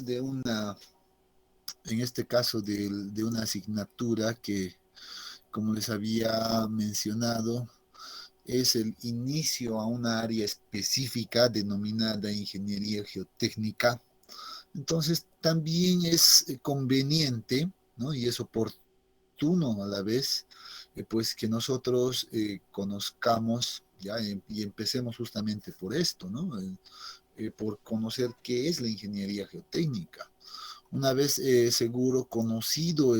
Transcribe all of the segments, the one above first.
de una, en este caso de una asignatura que, como les había mencionado, es el inicio a una área específica denominada ingeniería geotécnica. Entonces, también es conveniente, ¿no? Y es oportuno a la vez, pues que nosotros conozcamos ya y empecemos justamente por esto, ¿no? Por conocer qué es la ingeniería geotécnica. Una vez seguro conocido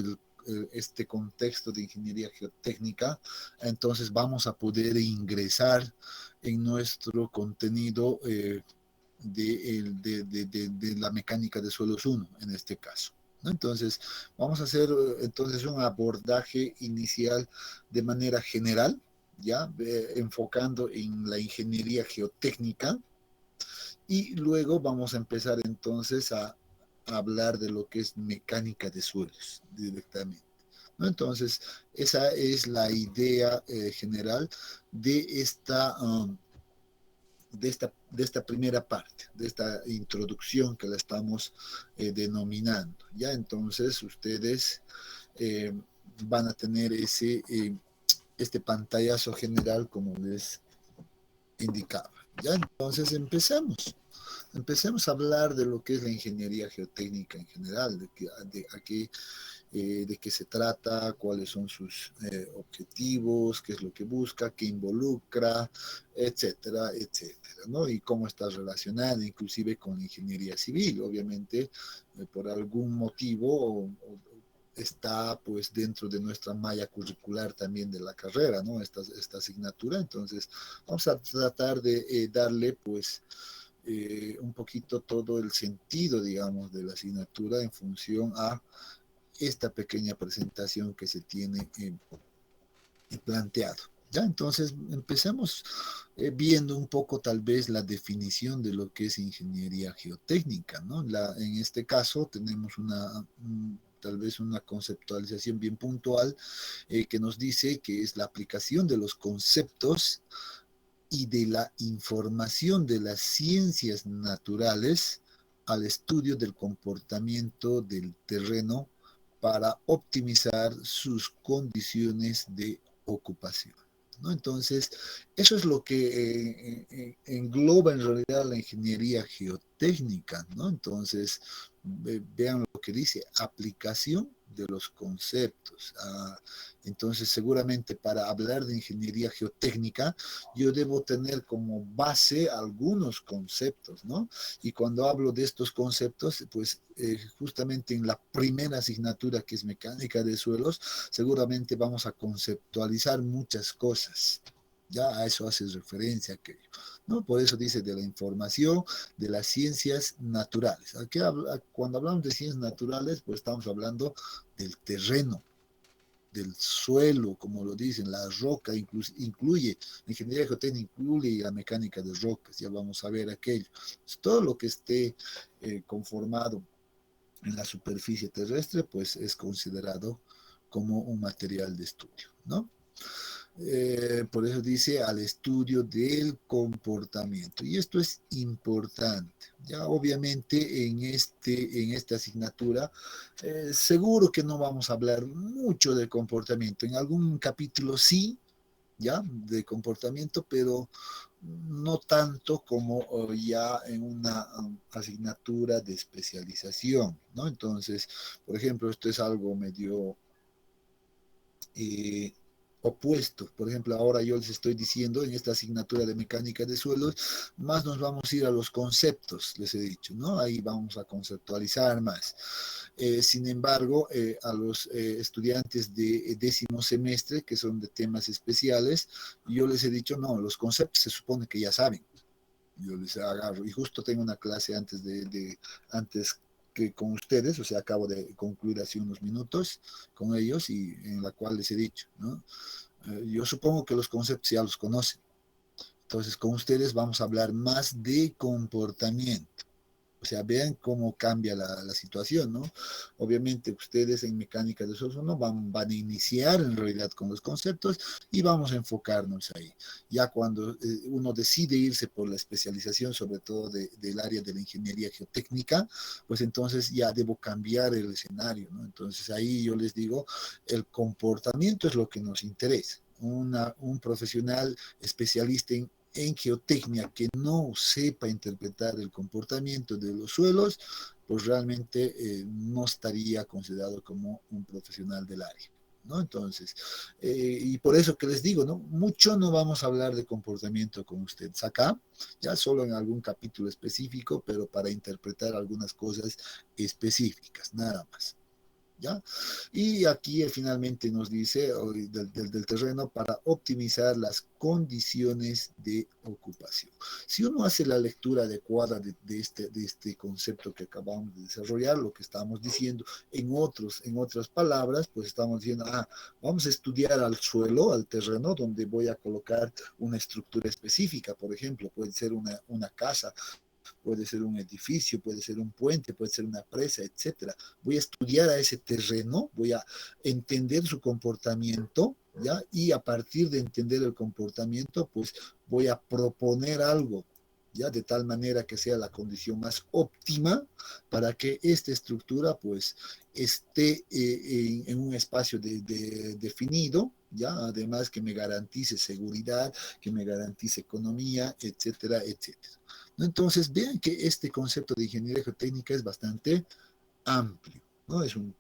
este contexto de ingeniería geotécnica, entonces vamos a poder ingresar en nuestro contenido de la mecánica de suelos uno en este caso, ¿no? Entonces, vamos a hacer entonces un abordaje inicial de manera general, ya enfocando en la ingeniería geotécnica, y luego vamos a empezar entonces a hablar de lo que es mecánica de suelos directamente, ¿no? Entonces, esa es la idea general de esta primera parte, de esta introducción que la estamos denominando. Ya entonces ustedes eh, van a tener este pantallazo general como les indicaba. Ya entonces empecemos a hablar de lo que es la ingeniería geotécnica en general, de qué se trata, cuáles son sus objetivos, qué es lo que busca, qué involucra, etcétera, etcétera, ¿no? Y cómo está relacionada inclusive con la ingeniería civil, obviamente, por algún motivo está pues dentro de nuestra malla curricular también de la carrera, ¿no? Esta asignatura, entonces vamos a tratar de darle pues un poquito todo el sentido, digamos, de la asignatura en función a esta pequeña presentación que se tiene planteado. Ya, entonces empecemos viendo un poco tal vez la definición de lo que es ingeniería geotécnica, ¿no? En este caso tenemos tal vez una conceptualización bien puntual que nos dice que es la aplicación de los conceptos y de la información de las ciencias naturales al estudio del comportamiento del terreno para optimizar sus condiciones de ocupación, ¿no? Entonces, eso es lo que engloba en realidad la ingeniería geotécnica, ¿no? Entonces, vean lo que dice, aplicación de los conceptos. Entonces, seguramente para hablar de ingeniería geotécnica, yo debo tener como base algunos conceptos, ¿no? Y cuando hablo de estos conceptos, pues justamente en la primera asignatura que es mecánica de suelos, seguramente vamos a conceptualizar muchas cosas. Ya a eso hace referencia aquello, ¿no? Por eso dice de la información de las ciencias naturales. Cuando hablamos de ciencias naturales, pues estamos hablando del terreno, del suelo, como lo dicen, la roca incluye, la ingeniería geotécnica incluye la mecánica de rocas, ya vamos a ver aquello. Todo lo que esté conformado en la superficie terrestre, pues es considerado como un material de estudio, ¿no? Por eso dice al estudio del comportamiento. Y esto es importante. Ya obviamente en esta asignatura, seguro que no vamos a hablar mucho del comportamiento. En algún capítulo sí, ya, de comportamiento, pero no tanto como ya en una asignatura de especialización, ¿no? Entonces, por ejemplo, esto es algo medio eh, opuestos. Por ejemplo, ahora yo les estoy diciendo en esta asignatura de mecánica de suelos, más nos vamos a ir a los conceptos, les he dicho, ¿no? Ahí vamos a conceptualizar más. Sin embargo, a los estudiantes de décimo semestre, que son de temas especiales, yo les he dicho, no, los conceptos se supone que ya saben. Yo les agarro, y justo tengo una clase antes que con ustedes, o sea, acabo de concluir hace unos minutos con ellos y en la cual les he dicho, ¿no? Yo supongo que los conceptos ya los conocen. Entonces, con ustedes vamos a hablar más de comportamiento. O sea, vean cómo cambia la situación, ¿no? Obviamente ustedes en mecánica de software ¿no? van a iniciar en realidad con los conceptos y vamos a enfocarnos ahí. Ya cuando uno decide irse por la especialización, sobre todo del área de la ingeniería geotécnica, pues entonces ya debo cambiar el escenario, ¿no? Entonces ahí yo les digo, el comportamiento es lo que nos interesa. Un profesional especialista en geotecnia que no sepa interpretar el comportamiento de los suelos, pues realmente no estaría considerado como un profesional del área. ¿No? Entonces, y por eso que les digo, ¿no? Mucho no vamos a hablar de comportamiento con ustedes acá, ya solo en algún capítulo específico, pero para interpretar algunas cosas específicas, nada más. ¿Ya? Y aquí finalmente nos dice del terreno para optimizar las condiciones de ocupación. Si uno hace la lectura adecuada de este concepto que acabamos de desarrollar, lo que estamos diciendo en otras palabras, pues estamos diciendo, vamos a estudiar al suelo, al terreno, donde voy a colocar una estructura específica, por ejemplo, puede ser una casa, puede ser un edificio, puede ser un puente, puede ser una presa, etcétera. Voy a estudiar a ese terreno, voy a entender su comportamiento, ¿ya? Y a partir de entender el comportamiento, pues voy a proponer algo, ¿ya? De tal manera que sea la condición más óptima para que esta estructura, pues, esté en un espacio definido, ¿ya? Además que me garantice seguridad, que me garantice economía, etcétera, etcétera. ¿No? Entonces, vean que este concepto de ingeniería geotécnica es bastante amplio, ¿no? Es un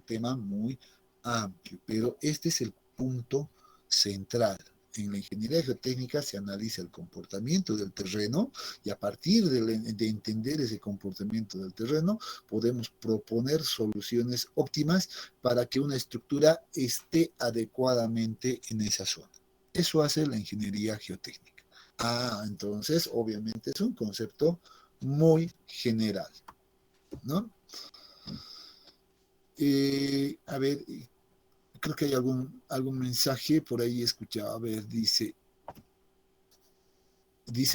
tema muy amplio, pero este es el punto central. En la ingeniería geotécnica se analiza el comportamiento del terreno y a partir de entender ese comportamiento del terreno podemos proponer soluciones óptimas para que una estructura esté adecuadamente en esa zona. Eso hace la ingeniería geotécnica. Entonces, obviamente es un concepto muy general, ¿no? A ver, creo que hay algún mensaje por ahí escuchado. A ver, dice,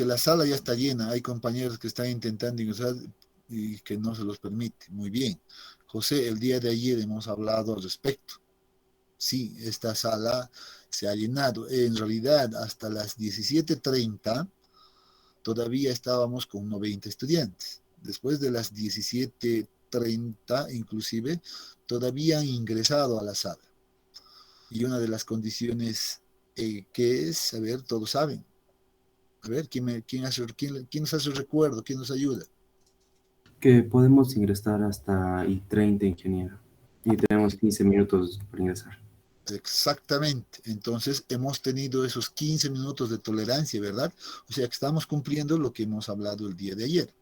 la sala ya está llena, hay compañeros que están intentando ingresar y que no se los permite. Muy bien. José, el día de ayer hemos hablado al respecto. Sí, esta sala se ha llenado. En realidad, hasta las 17:30 todavía estábamos con 90 estudiantes. Después de las 17:30, inclusive, todavía han ingresado a la sala. Y una de las condiciones que es, a ver, todos saben. A ver, ¿quién nos hace el recuerdo? ¿Quién nos ayuda? Que podemos ingresar hasta I-30, ingeniero. Y tenemos 15 minutos para ingresar. Exactamente. Entonces, hemos tenido esos 15 minutos de tolerancia, ¿verdad? O sea, que estamos cumpliendo lo que hemos hablado el día de ayer.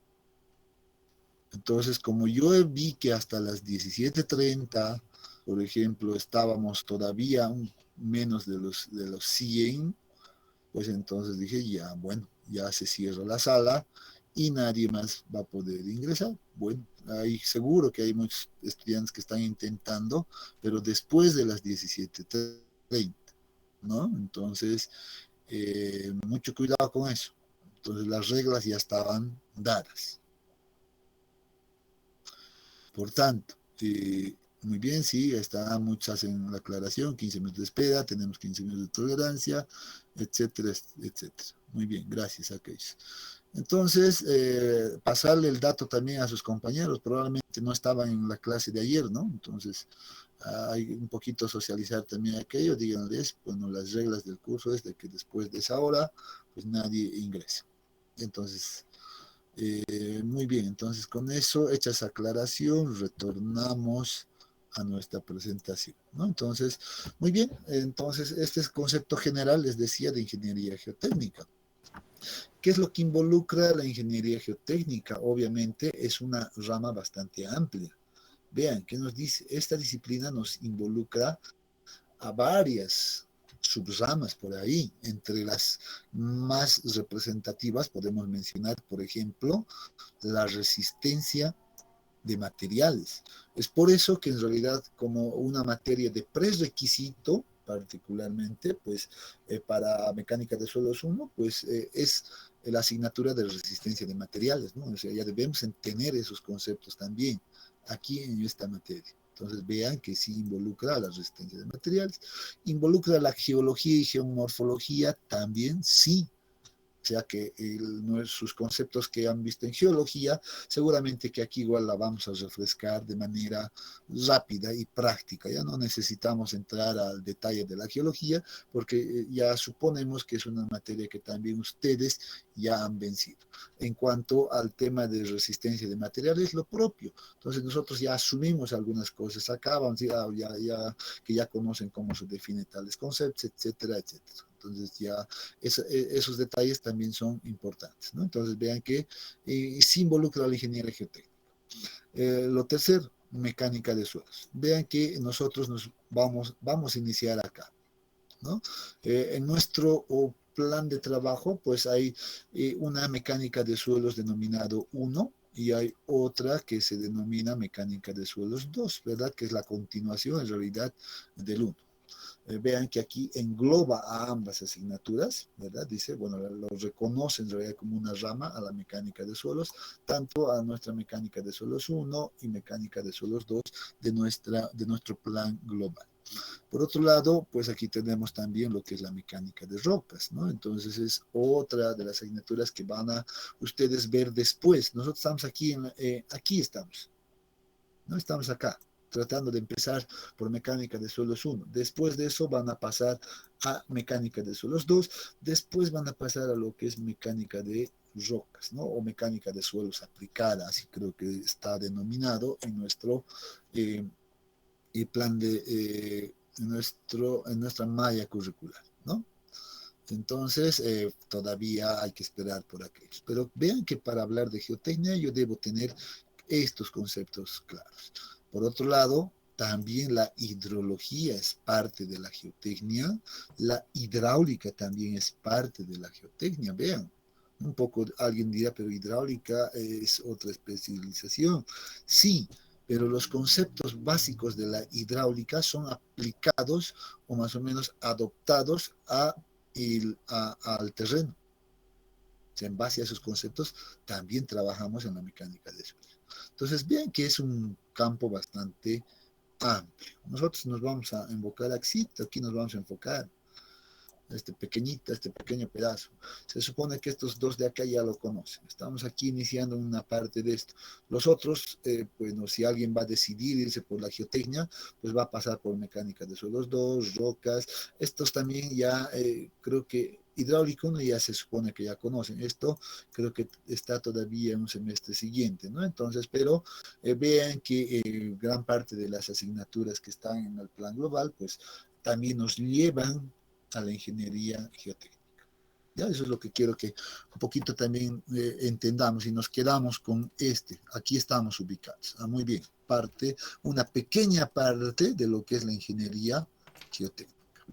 Entonces, como yo vi que hasta las 17:30, por ejemplo, estábamos todavía menos de los 100, pues entonces dije, ya, bueno, ya se cierra la sala y nadie más va a poder ingresar. Bueno, hay seguro que hay muchos estudiantes que están intentando, pero después de las 17:30, ¿no? Entonces, mucho cuidado con eso. Entonces, las reglas ya estaban dadas. Por tanto, muy bien, sí, está muchas en la aclaración, 15 minutos de espera, tenemos 15 minutos de tolerancia, etcétera, etcétera. Muy bien, gracias a aquellos. Entonces, pasarle el dato también a sus compañeros, probablemente no estaban en la clase de ayer, ¿no? Entonces, hay un poquito socializar también aquello, díganles, bueno, las reglas del curso es de que después de esa hora, pues nadie ingresa. Entonces, muy bien, entonces con eso, hecha esa aclaración, retornamos a nuestra presentación, ¿no? Entonces, muy bien, entonces este es el concepto general, les decía, de ingeniería geotécnica. ¿Qué es lo que involucra la ingeniería geotécnica? Obviamente es una rama bastante amplia. Vean, ¿qué nos dice? Esta disciplina nos involucra a varias subramas por ahí. Entre las más representativas podemos mencionar, por ejemplo, la resistencia de materiales. Es por eso que en realidad como una materia de prerequisito, particularmente, pues para mecánica de suelos 1, pues es la asignatura de resistencia de materiales, ¿no? O sea, ya debemos tener esos conceptos también aquí en esta materia. Entonces vean que sí involucra la resistencia de materiales, involucra la geología y geomorfología también, sí, o sea que sus conceptos que han visto en geología, seguramente que aquí igual la vamos a refrescar de manera rápida y práctica. Ya no necesitamos entrar al detalle de la geología porque ya suponemos que es una materia que también ustedes ya han vencido. En cuanto al tema de resistencia de materiales, lo propio. Entonces nosotros ya asumimos algunas cosas acá, vamos a decir, que ya conocen cómo se definen tales conceptos, etcétera, etcétera. Entonces ya esos detalles también son importantes, ¿no? Entonces vean que sí involucra a la ingeniería geotécnica. Lo tercero, mecánica de suelos. Vean que nosotros nos vamos a iniciar acá, ¿no? En nuestro plan de trabajo, pues hay una mecánica de suelos denominado 1 y hay otra que se denomina mecánica de suelos 2, ¿verdad? Que es la continuación en realidad del 1. Vean que aquí engloba a ambas asignaturas, ¿verdad? Dice, bueno, lo reconoce en realidad como una rama a la mecánica de suelos, tanto a nuestra mecánica de suelos 1 y mecánica de suelos 2 de nuestro plan global. Por otro lado, pues aquí tenemos también lo que es la mecánica de rocas, ¿no? Entonces es otra de las asignaturas que van a ustedes ver después. Nosotros estamos aquí, aquí estamos, no estamos acá, tratando de empezar por mecánica de suelos 1. Después de eso van a pasar a mecánica de suelos 2. Después van a pasar a lo que es mecánica de rocas, ¿no? O mecánica de suelos aplicada, así creo que está denominado en nuestro plan de, en nuestra malla curricular, ¿no? Entonces, todavía hay que esperar por aquellos. Pero vean que para hablar de geotecnia yo debo tener estos conceptos claros. Por otro lado, también la hidrología es parte de la geotecnia, la hidráulica también es parte de la geotecnia. Vean, un poco alguien dirá, pero hidráulica es otra especialización. Sí, pero los conceptos básicos de la hidráulica son aplicados o más o menos adoptados al terreno. O sea, en base a esos conceptos también trabajamos en la mecánica de suelos. Entonces, vean que es un campo bastante amplio. Nosotros nos vamos a enfocar aquí nos vamos a enfocar este pequeño pedazo. Se supone que estos dos de acá ya lo conocen. Estamos aquí iniciando una parte de esto. Los otros, bueno, si alguien va a decidir irse por la geotecnia, pues va a pasar por mecánica de suelos 2, rocas. Estos también ya creo que hidráulico 1 ya se supone que ya conocen. Esto creo que está todavía en un semestre siguiente, ¿no? Entonces, pero vean que gran parte de las asignaturas que están en el plan global, pues también nos llevan a la ingeniería geotécnica. ¿Ya? Eso es lo que quiero que un poquito también entendamos y nos quedamos con aquí estamos ubicados. Muy bien, una pequeña parte de lo que es la ingeniería geotécnica.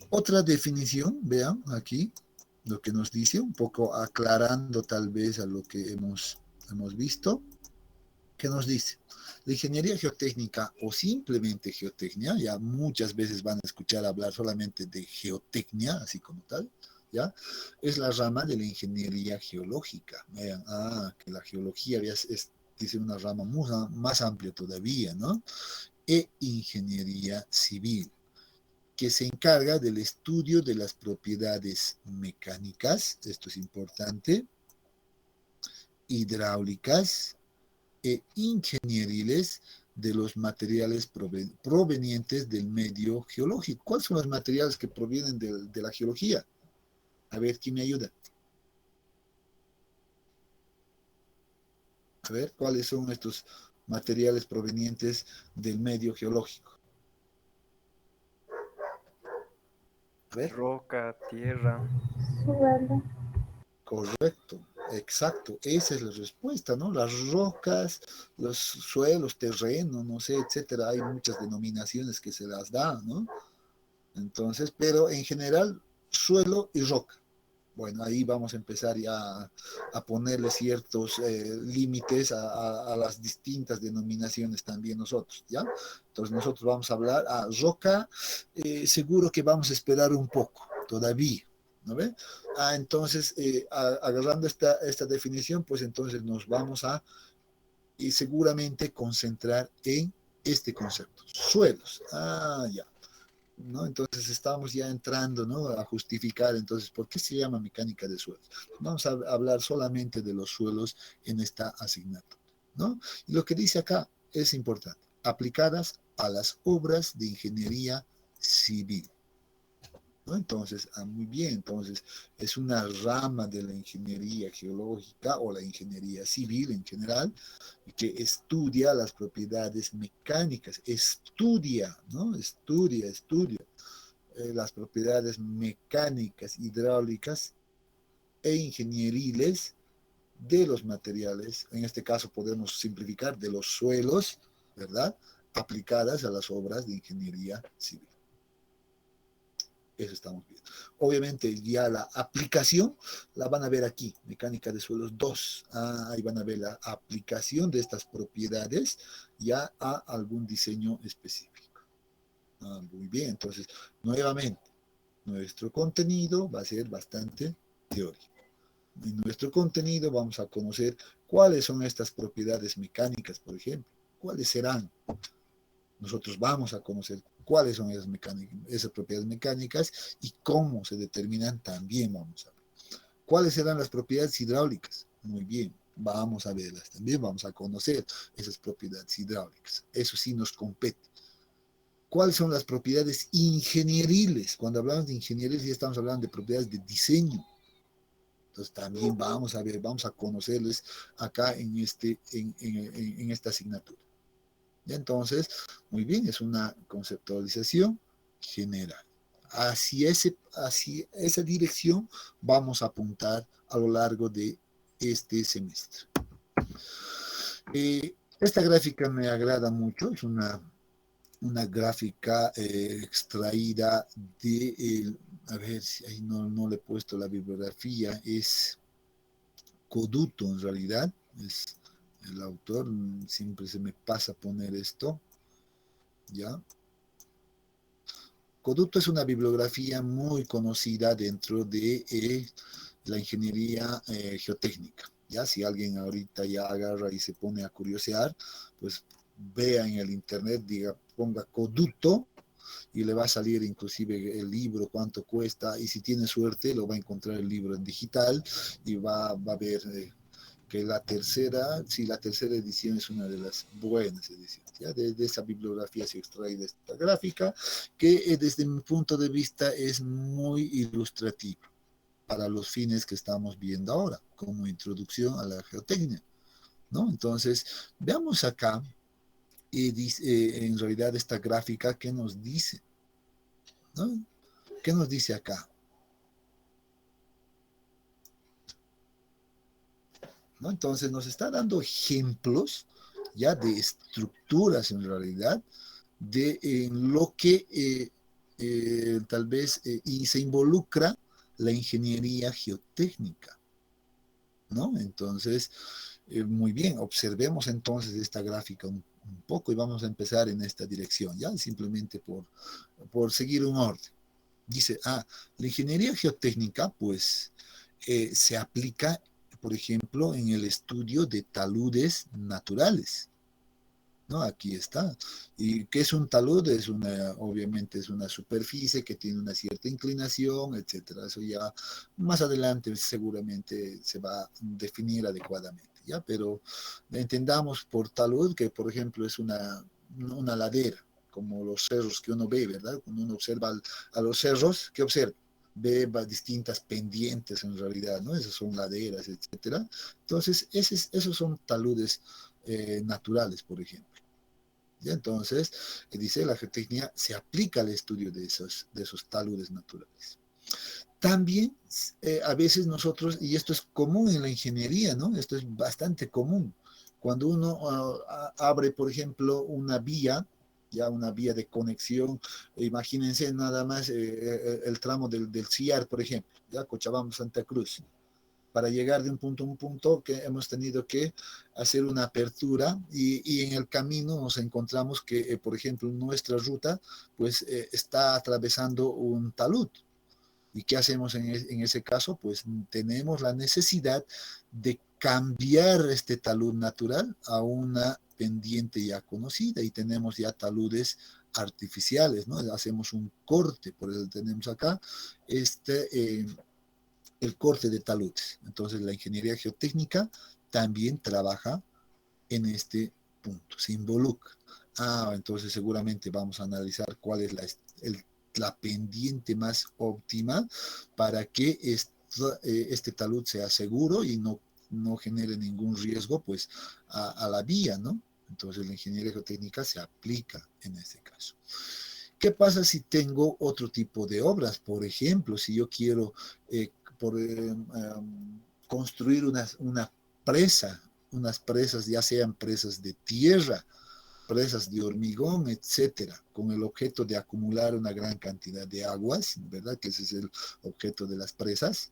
Otra definición, vean aquí lo que nos dice, un poco aclarando tal vez a lo que hemos visto. ¿Qué nos dice? La ingeniería geotécnica o simplemente geotecnia, ya muchas veces van a escuchar hablar solamente de geotecnia, así como tal, ¿ya? Es la rama de la ingeniería geológica. Vean, que la geología dice una rama más amplia todavía, ¿no? E ingeniería civil, que se encarga del estudio de las propiedades mecánicas, esto es importante, hidráulicas, e ingenieriles de los materiales provenientes del medio geológico. ¿Cuáles son los materiales que provienen de la geología? A ver, ¿quién me ayuda? A ver, ¿cuáles son estos materiales provenientes del medio geológico? A ver. Roca, tierra. Suelo. Correcto, exacto, esa es la respuesta, ¿no? Las rocas, los suelos, terreno, no sé, etcétera, hay muchas denominaciones que se las da, ¿no? Entonces, pero en general, suelo y roca. Bueno, ahí vamos a empezar ya a ponerle ciertos límites a las distintas denominaciones también nosotros, ¿ya? Entonces nosotros vamos a hablar a roca, seguro que vamos a esperar un poco. todavía, ¿no ve? Entonces, agarrando esta definición, pues entonces nos vamos a y seguramente concentrar en este concepto, suelos. Ya. ¿No? Entonces estamos ya entrando, ¿no? A justificar entonces por qué se llama mecánica de suelos. Vamos a hablar solamente de los suelos en esta asignatura, ¿no? Y lo que dice acá es importante, aplicadas a las obras de ingeniería civil. ¿No? Entonces, muy bien, entonces es una rama de la ingeniería geológica o la ingeniería civil en general que estudia las propiedades mecánicas, estudia, ¿no? Estudia las propiedades mecánicas, hidráulicas e ingenieriles de los materiales, en este caso podemos simplificar de los suelos, ¿verdad? Aplicadas a las obras de ingeniería civil. Eso estamos viendo. Obviamente ya la aplicación la van a ver aquí, mecánica de suelos 2. Ahí van a ver la aplicación de estas propiedades ya a algún diseño específico. Muy bien, entonces nuevamente nuestro contenido va a ser bastante teórico. En nuestro contenido vamos a conocer cuáles son estas propiedades mecánicas, por ejemplo, cuáles serán. Nosotros vamos a conocer cuáles son esas propiedades mecánicas y cómo se determinan también vamos a ver. ¿Cuáles serán las propiedades hidráulicas? Muy bien, vamos a verlas también, vamos a conocer esas propiedades hidráulicas. Eso sí nos compete. ¿Cuáles son las propiedades ingenieriles? Cuando hablamos de ingenieriles ya estamos hablando de propiedades de diseño. Entonces también vamos a ver, vamos a conocerles acá en esta asignatura. Entonces, muy bien, es una conceptualización general. Hacia esa dirección vamos a apuntar a lo largo de este semestre. Esta gráfica me agrada mucho, es una gráfica extraída de, a ver si ahí no le he puesto la bibliografía, es Coduto en realidad, es el autor, siempre se me pasa poner esto, ¿ya? Coduto es una bibliografía muy conocida dentro de la ingeniería geotécnica. ¿Ya? Si alguien ahorita ya agarra y se pone a curiosear, pues vea en el internet, ponga Coduto y le va a salir inclusive el libro, cuánto cuesta, y si tiene suerte lo va a encontrar el libro en digital y va a ver que la tercera edición es una de las buenas ediciones. ¿Ya? De esa bibliografía se extrae de esta gráfica, que desde mi punto de vista es muy ilustrativa para los fines que estamos viendo ahora, como introducción a la geotecnia, ¿no? Entonces, veamos acá, en realidad esta gráfica, ¿qué nos dice? ¿No? ¿Qué nos dice acá? ¿No? Entonces nos está dando ejemplos ya de estructuras en realidad, de lo que tal vez y se involucra la ingeniería geotécnica, ¿no? Entonces, muy bien, observemos entonces esta gráfica un poco y vamos a empezar en esta dirección, ya simplemente por seguir un orden. Dice, la ingeniería geotécnica, pues, se aplica, por ejemplo, en el estudio de taludes naturales, ¿no? Aquí está. ¿Y qué es un talud? Obviamente es una superficie que tiene una cierta inclinación, etcétera. Eso ya más adelante seguramente se va a definir adecuadamente, ¿ya? Pero entendamos por talud que, por ejemplo, es una ladera, como los cerros que uno ve, ¿verdad? Cuando uno observa a los cerros, ¿qué observa? Ve distintas pendientes en realidad, ¿no? Esas son laderas, etcétera. Entonces, esos son taludes naturales, por ejemplo. ¿Ya? Entonces, dice la geotecnia se aplica al estudio de esos taludes naturales. También a veces nosotros, y esto es común en la ingeniería, ¿no? Esto es bastante común. Cuando uno abre, por ejemplo, una vía, ya una vía de conexión, imagínense nada más el tramo del CIAR, por ejemplo, ya Cochabamba-Santa Cruz. Para llegar de un punto a un punto que hemos tenido que hacer una apertura y en el camino nos encontramos que, por ejemplo, nuestra ruta pues está atravesando un talud. ¿Y qué hacemos en ese caso? Pues tenemos la necesidad de cambiar este talud natural a una pendiente ya conocida y tenemos ya taludes artificiales, ¿no? Hacemos un corte, por eso tenemos acá el corte de taludes. Entonces la ingeniería geotécnica también trabaja en este punto, se involucra. Entonces seguramente vamos a analizar cuál es la pendiente más óptima para que este talud sea seguro y no genere ningún riesgo pues a la vía, ¿no? Entonces la ingeniería geotécnica se aplica en este caso. ¿Qué pasa si tengo otro tipo de obras? Por ejemplo, si yo quiero construir una presa, unas presas, ya sean presas de tierra, presas de hormigón, etcétera, con el objeto de acumular una gran cantidad de aguas, ¿verdad? Que ese es el objeto de las presas.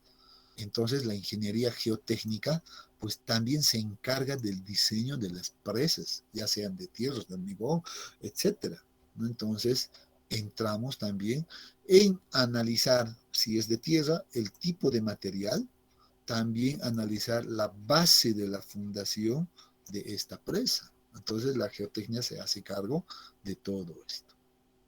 Entonces la ingeniería geotécnica pues también se encarga del diseño de las presas, ya sean de tierra, de hormigón, etcétera, ¿no? Entonces entramos también en analizar, si es de tierra, el tipo de material, también analizar la base de la fundación de esta presa. Entonces la geotecnia se hace cargo de todo esto,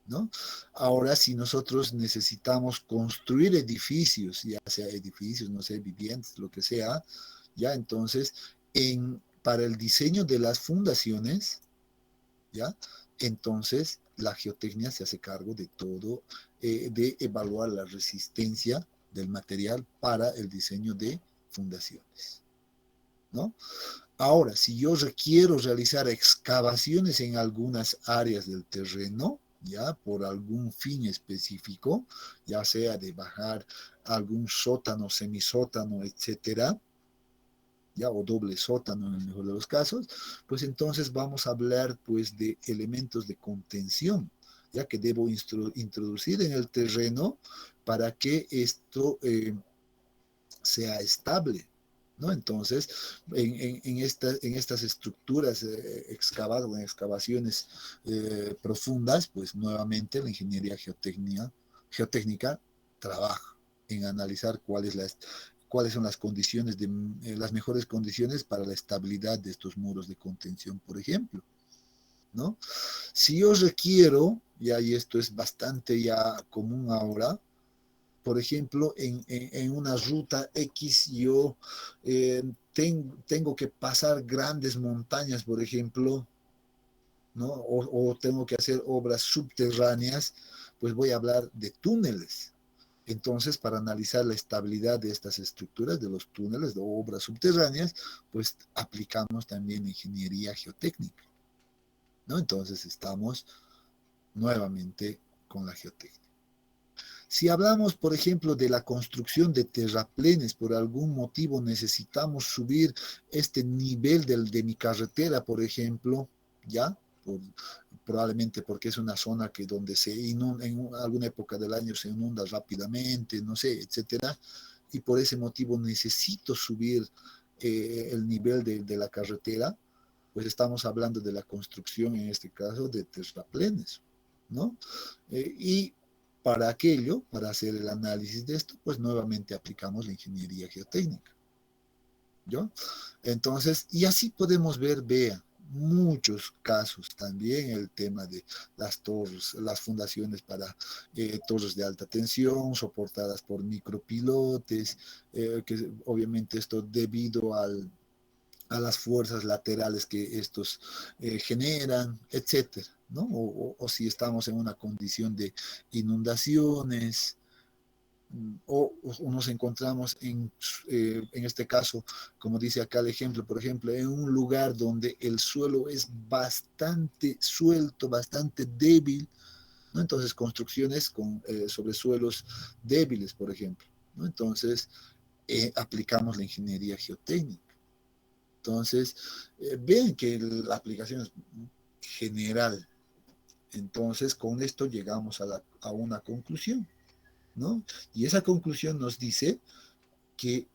¿no? Ahora, si nosotros necesitamos construir edificios, ya sea edificios, no sé, viviendas, lo que sea, ya entonces, para el diseño de las fundaciones, ya, entonces la geotecnia se hace cargo de todo, de evaluar la resistencia del material para el diseño de fundaciones, ¿no? Ahora, si yo requiero realizar excavaciones en algunas áreas del terreno, ya por algún fin específico, ya sea de bajar algún sótano, semisótano, etcétera, ya o doble sótano en el mejor de los casos, pues entonces vamos a hablar pues de elementos de contención, ya que debo introducir en el terreno para que esto sea estable, ¿no? Entonces, en estas estructuras excavadas, en excavaciones profundas, pues nuevamente la ingeniería geotécnica trabaja en analizar cuáles son las condiciones, las mejores condiciones para la estabilidad de estos muros de contención, por ejemplo, ¿no? Si yo requiero, y esto es bastante ya común ahora, por ejemplo, en una ruta X yo tengo que pasar grandes montañas, por ejemplo, ¿no? O tengo que hacer obras subterráneas, pues voy a hablar de túneles. Entonces, para analizar la estabilidad de estas estructuras, de los túneles, de obras subterráneas, pues aplicamos también ingeniería geotécnica, ¿no? Entonces, estamos nuevamente con la geotécnica. Si hablamos, por ejemplo, de la construcción de terraplenes, por algún motivo necesitamos subir este nivel de mi carretera, por ejemplo, ¿ya? Probablemente porque es una zona que donde se inunda, en alguna época del año se inunda rápidamente, no sé, etcétera, y por ese motivo necesito subir el nivel de la carretera, pues estamos hablando de la construcción, en este caso, de terraplenes, ¿no? Y para aquello, para hacer el análisis de esto, pues nuevamente aplicamos la ingeniería geotécnica, ¿yo? Entonces, y así podemos ver, vea, muchos casos también el tema de las torres, las fundaciones para torres de alta tensión soportadas por micropilotes, que obviamente esto debido a las fuerzas laterales que estos generan, etcétera, ¿no? O si estamos en una condición de inundaciones, o nos encontramos en este caso, como dice acá el ejemplo, por ejemplo, en un lugar donde el suelo es bastante suelto, bastante débil, ¿no? Entonces, construcciones sobre suelos débiles, por ejemplo, ¿no? Entonces, aplicamos la ingeniería geotécnica. Entonces, ven que la aplicación es general. Entonces, con esto llegamos a una conclusión, ¿no? Y esa conclusión nos dice que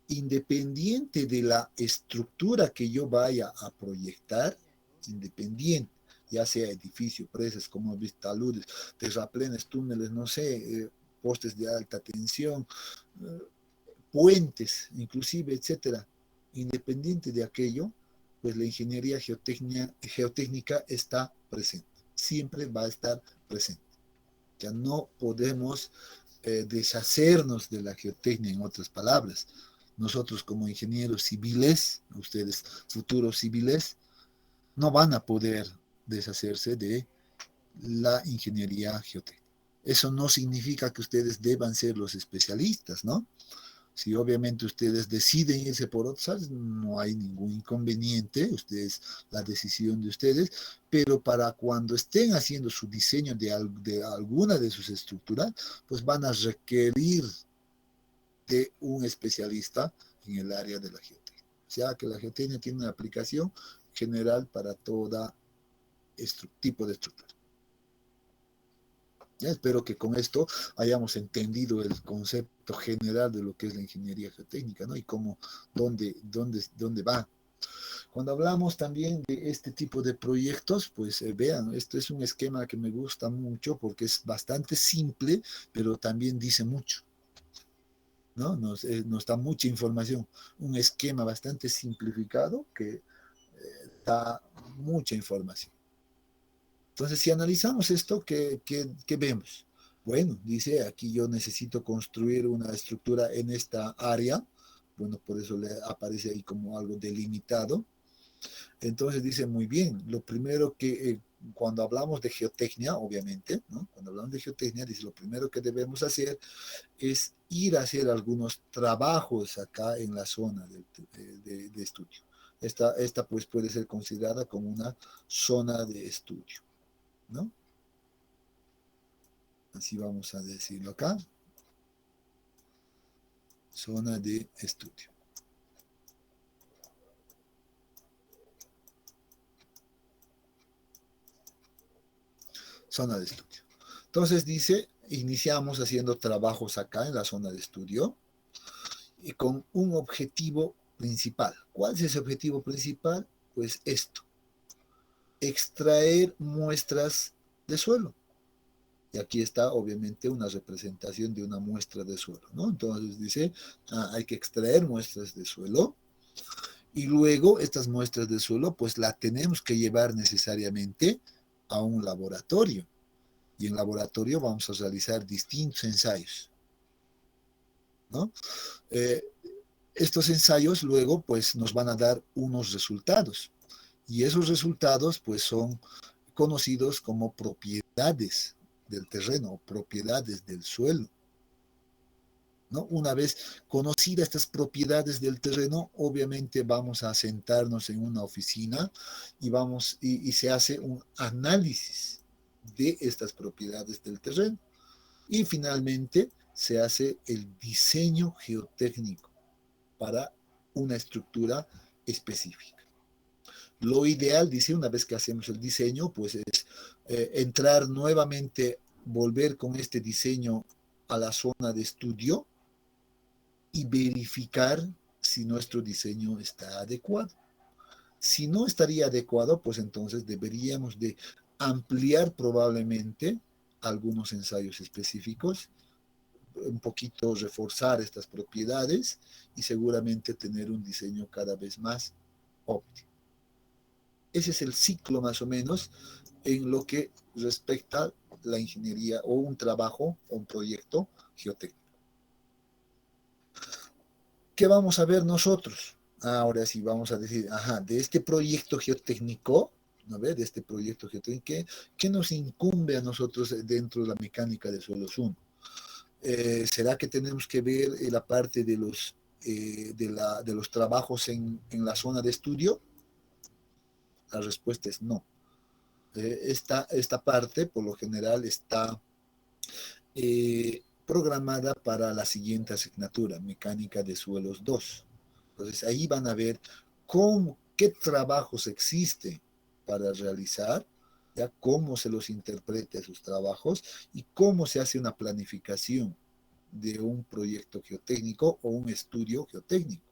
independiente de la estructura que yo vaya a proyectar, independiente, ya sea edificio, presas, como visto, taludes, terraplenes, túneles, no sé, postes de alta tensión, puentes, inclusive, etcétera. Independiente de aquello, pues la ingeniería geotécnica está presente, siempre va a estar presente. Ya no podemos deshacernos de la geotecnia, en otras palabras. Nosotros como ingenieros civiles, ustedes futuros civiles, no van a poder deshacerse de la ingeniería geotécnica. Eso no significa que ustedes deban ser los especialistas, ¿no? Si obviamente ustedes deciden irse por otras áreas, no hay ningún inconveniente, ustedes, la decisión de ustedes, pero para cuando estén haciendo su diseño de alguna de sus estructuras, pues van a requerir de un especialista en el área de la geotecnia. O sea que la geotecnia tiene una aplicación general para todo tipo de estructura. Ya espero que con esto hayamos entendido el concepto general de lo que es la ingeniería geotécnica, ¿no? Y cómo, dónde va. Cuando hablamos también de este tipo de proyectos, pues vean, esto es un esquema que me gusta mucho porque es bastante simple, pero también dice mucho, ¿no? Nos da mucha información. Un esquema bastante simplificado que da mucha información. Entonces, si analizamos esto, ¿qué vemos? Bueno, dice, aquí yo necesito construir una estructura en esta área. Bueno, por eso le aparece ahí como algo delimitado. Entonces dice, muy bien, lo primero que, cuando hablamos de geotecnia, obviamente, ¿no? Cuando hablamos de geotecnia, dice, lo primero que debemos hacer es ir a hacer algunos trabajos acá en la zona de estudio. Esta pues puede ser considerada como una zona de estudio, ¿no? Así vamos a decirlo acá. Zona de estudio. Zona de estudio. Entonces dice, iniciamos haciendo trabajos acá en la zona de estudio y con un objetivo principal. ¿Cuál es ese objetivo principal? Pues esto, extraer muestras de suelo. Y aquí está obviamente una representación de una muestra de suelo, ¿no? Entonces dice, hay que extraer muestras de suelo y luego estas muestras de suelo pues la tenemos que llevar necesariamente a un laboratorio. Y en laboratorio vamos a realizar distintos ensayos, ¿no? Eh, estos ensayos luego pues nos van a dar unos resultados y esos resultados pues son conocidos como propiedades del terreno, propiedades del suelo, ¿no? Una vez conocidas estas propiedades del terreno, obviamente vamos a sentarnos en una oficina y se hace un análisis de estas propiedades del terreno y finalmente se hace el diseño geotécnico para una estructura específica. Lo ideal, dice, una vez que hacemos el diseño, pues es entrar nuevamente, volver con este diseño a la zona de estudio y verificar si nuestro diseño está adecuado. Si no estaría adecuado, pues entonces deberíamos de ampliar probablemente algunos ensayos específicos, un poquito reforzar estas propiedades y seguramente tener un diseño cada vez más óptimo. Ese es el ciclo más o menos en lo que respecta a la ingeniería o un trabajo o un proyecto geotécnico. ¿Qué vamos a ver nosotros? Ahora sí vamos a decir, ajá, de este proyecto geotécnico, ¿no ve? De este proyecto geotécnico, ¿qué nos incumbe a nosotros dentro de la mecánica de suelos 1? ¿Será que tenemos que ver la parte de los trabajos en la zona de estudio? La respuesta es no. Esta parte, por lo general, está programada para la siguiente asignatura, Mecánica de Suelos 2. Entonces, ahí van a ver qué trabajos existen para realizar, ya cómo se los interpreta esos trabajos y cómo se hace una planificación de un proyecto geotécnico o un estudio geotécnico.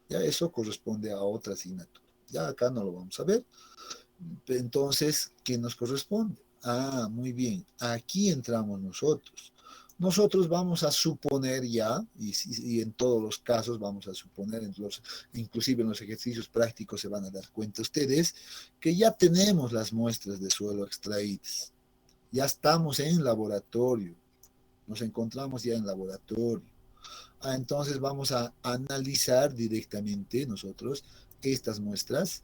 Ya eso corresponde a otra asignatura. Ya acá no lo vamos a ver. Entonces, ¿qué nos corresponde? Muy bien, aquí entramos nosotros. nosotros vamos a suponer ya, y en todos los casos vamos a suponer, inclusive en los ejercicios prácticos se van a dar cuenta ustedes, que ya tenemos las muestras de suelo extraídas, ya estamos en laboratorio, nos encontramos ya en laboratorio. Entonces vamos a analizar directamente nosotros estas muestras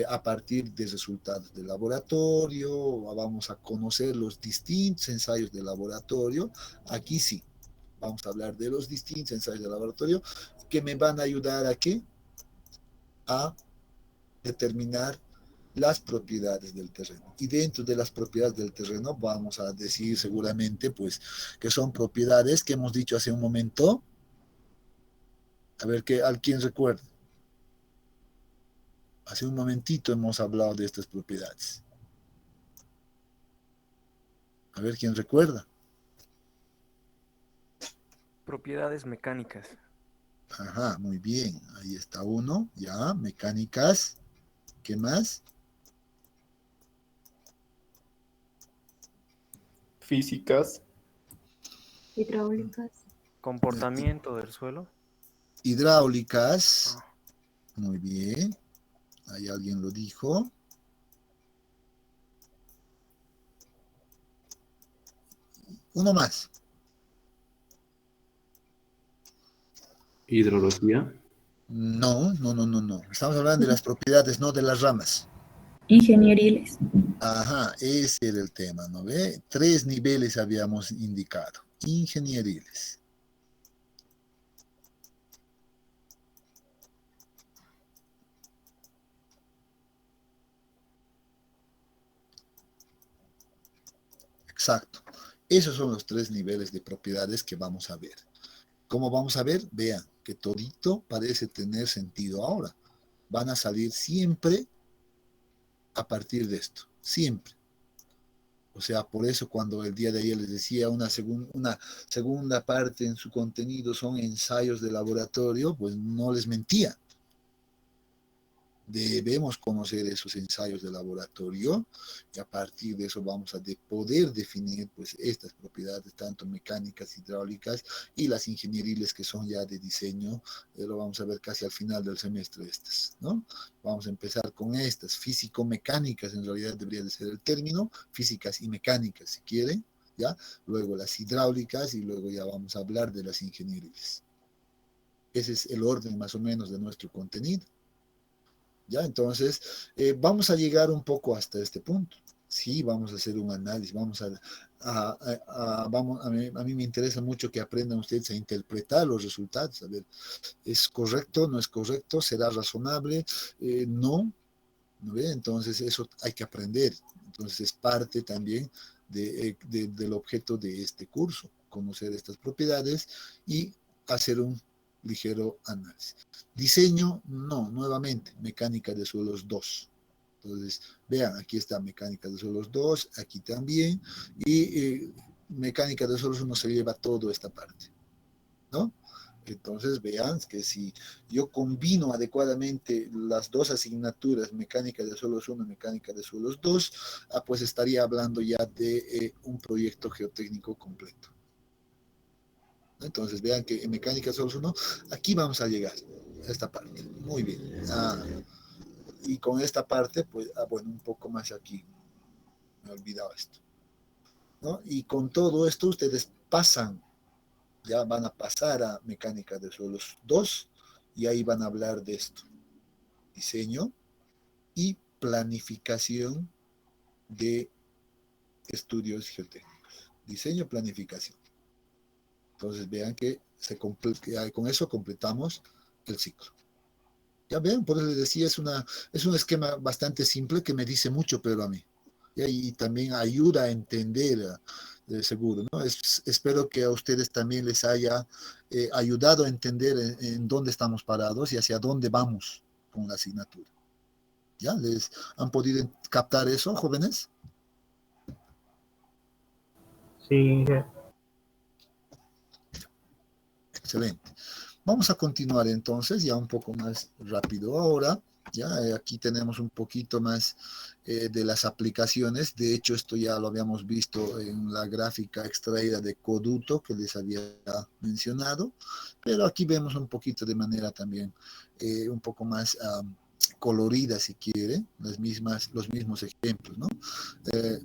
a partir de resultados de laboratorio, vamos a conocer los distintos ensayos de laboratorio. Aquí sí, vamos a hablar de los distintos ensayos de laboratorio que me van a ayudar a qué? A determinar las propiedades del terreno. Y dentro de las propiedades del terreno vamos a decir seguramente pues que son propiedades que hemos dicho hace un momento. A ver, ¿a quién recuerda? Hace un momentito hemos hablado de estas propiedades. A ver, ¿quién recuerda? Propiedades mecánicas. Ajá, muy bien. Ahí está uno. Ya, mecánicas. ¿Qué más? Físicas. Hidráulicas. Comportamiento del suelo. Hidráulicas. Muy bien. Ahí alguien lo dijo. Uno más. Hidrología. No, no, no, no, no. Estamos hablando de las propiedades, no de las ramas. Ingenieriles. Ajá, ese era el tema, ¿no ve? 3 niveles habíamos indicado. Ingenieriles. Exacto. Esos son los 3 niveles de propiedades que vamos a ver. ¿Cómo vamos a ver? Vean que todito parece tener sentido ahora. Van a salir siempre a partir de esto. Siempre. O sea, por eso cuando el día de ayer les decía una segunda parte en su contenido son ensayos de laboratorio, pues no les mentía. Debemos conocer esos ensayos de laboratorio y a partir de eso vamos a poder definir pues estas propiedades tanto mecánicas, hidráulicas y las ingenieriles que son ya de diseño. Lo vamos a ver casi al final del semestre estas, ¿no? Vamos a empezar con estas físico-mecánicas, en realidad debería de ser el término, físicas y mecánicas si quieren, ¿ya? Luego las hidráulicas y luego ya vamos a hablar de las ingenieriles. Ese es el orden más o menos de nuestro contenido. ¿Ya? Entonces, vamos a llegar un poco hasta este punto. Sí, vamos a hacer un análisis, a mí me interesa mucho que aprendan ustedes a interpretar los resultados, a ver, ¿es correcto, no es correcto, será razonable? No, ¿no ve? Entonces eso hay que aprender, entonces es parte también del objeto de este curso, conocer estas propiedades y hacer un ligero análisis. Diseño, no, nuevamente, mecánica de suelos 2. Entonces, vean, aquí está mecánica de suelos 2, aquí también, y mecánica de suelos 1 se lleva toda esta parte, ¿no? Entonces vean que si yo combino adecuadamente las dos asignaturas, mecánica de suelos 1 y mecánica de suelos 2, pues estaría hablando ya de un proyecto geotécnico completo. Entonces vean que en mecánica de suelos 1, aquí vamos a llegar a esta parte. Muy bien. Y con esta parte, pues, bueno, un poco más aquí. Me he olvidado esto, ¿no? Y con todo esto ustedes pasan, ya van a pasar a mecánica de suelos 2 y ahí van a hablar de esto. Diseño y planificación de estudios geotécnicos. Diseño, planificación. Entonces vean que con eso completamos el ciclo. Ya ven, por eso les decía, es un esquema bastante simple que me dice mucho, pero a mí. Y también ayuda a entender, seguro, ¿no? Espero que a ustedes también les haya ayudado a entender en dónde estamos parados y hacia dónde vamos con la asignatura. ¿Ya? ¿Les han podido captar eso, jóvenes? Sí. Excelente. Vamos a continuar entonces, ya un poco más rápido ahora, Ya, aquí tenemos un poquito más de las aplicaciones. De hecho, esto ya lo habíamos visto en la gráfica extraída de Coduto que les había mencionado, pero aquí vemos un poquito de manera también un poco más colorida, si quiere, los mismos ejemplos, ¿no? Eh,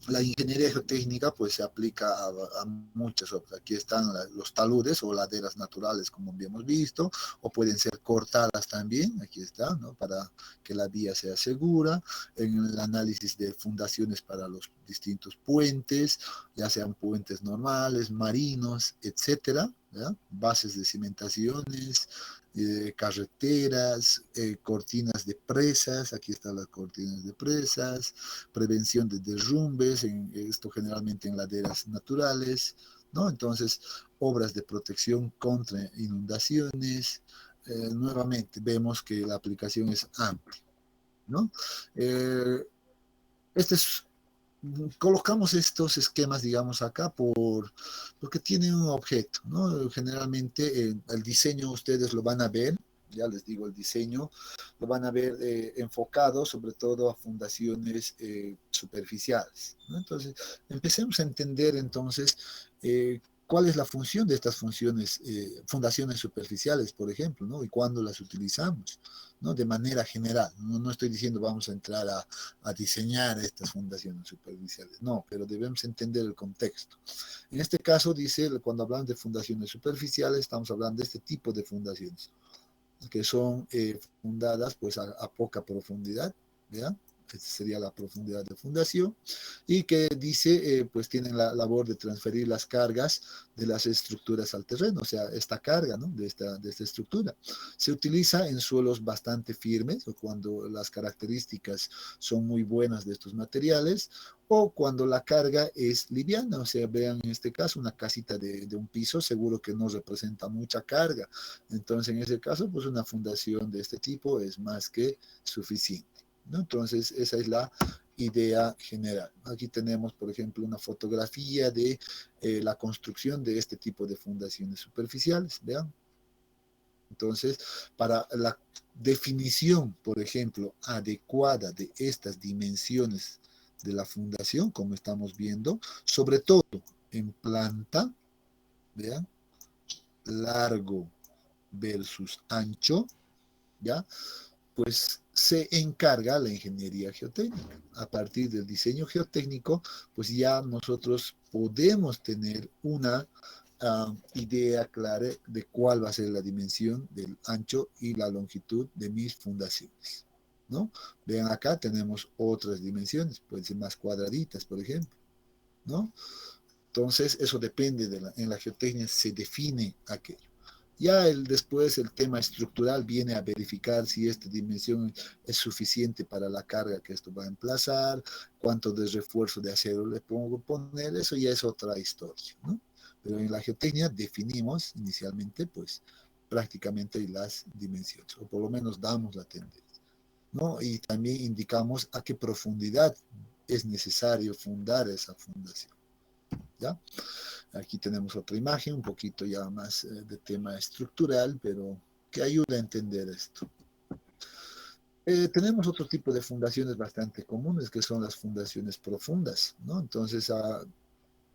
la ingeniería geotécnica pues se aplica a muchas obras. Aquí están los taludes o laderas naturales, como habíamos visto, o pueden ser cortadas también, aquí está, ¿no? Para que la vía sea segura, en el análisis de fundaciones para los distintos puentes, ya sean puentes normales, marinos, etcétera, ¿ya? Bases de cimentaciones, carreteras, cortinas de presas, aquí están las cortinas de presas, prevención de derrumbes, esto generalmente en laderas naturales, ¿no? Entonces, obras de protección contra inundaciones, nuevamente vemos que la aplicación es amplia, ¿no? Este es colocamos estos esquemas, digamos, acá porque tienen un objeto, ¿no? Generalmente el diseño ustedes lo van a ver, ya les digo, el diseño lo van a ver enfocado sobre todo a fundaciones superficiales, ¿no? Entonces, empecemos a entender entonces cuál es la función de estas fundaciones superficiales, por ejemplo, ¿no? Y cuándo las utilizamos, ¿no? De manera general. No estoy diciendo vamos a entrar a diseñar estas fundaciones superficiales, no, pero debemos entender el contexto. En este caso dice, cuando hablamos de fundaciones superficiales, estamos hablando de este tipo de fundaciones, que son fundadas pues a poca profundidad, ¿ya? Esta sería la profundidad de fundación, y que dice, pues tienen la labor de transferir las cargas de las estructuras al terreno, o sea, esta carga, ¿no? de esta estructura. Se utiliza en suelos bastante firmes, o cuando las características son muy buenas de estos materiales, o cuando la carga es liviana, o sea, vean en este caso una casita de un piso, seguro que no representa mucha carga. Entonces, en ese caso, pues una fundación de este tipo es más que suficiente, ¿no? Entonces, esa es la idea general. Aquí tenemos, por ejemplo, una fotografía de la construcción de este tipo de fundaciones superficiales, vean. Entonces, para la definición, por ejemplo, adecuada de estas dimensiones de la fundación, como estamos viendo, sobre todo en planta, vean, largo versus ancho, ¿ya? Pues se encarga la ingeniería geotécnica. A partir del diseño geotécnico, pues ya nosotros podemos tener una idea clara de cuál va a ser la dimensión del ancho y la longitud de mis fundaciones, ¿no? Vean acá tenemos otras dimensiones, pueden ser más cuadraditas, por ejemplo, ¿no? Entonces, eso depende en la geotecnia se define aquello. Ya después el tema estructural viene a verificar si esta dimensión es suficiente para la carga que esto va a emplazar, cuánto de refuerzo de acero le pongo poner, eso ya es otra historia, ¿no? Pero en la geotecnia definimos inicialmente, pues, prácticamente las dimensiones, o por lo menos damos la tendencia, ¿no? Y también indicamos a qué profundidad es necesario fundar esa fundación, ¿ya? Aquí tenemos otra imagen, un poquito ya más de tema estructural, pero que ayuda a entender esto. Tenemos otro tipo de fundaciones bastante comunes, que son las fundaciones profundas, ¿no? Entonces,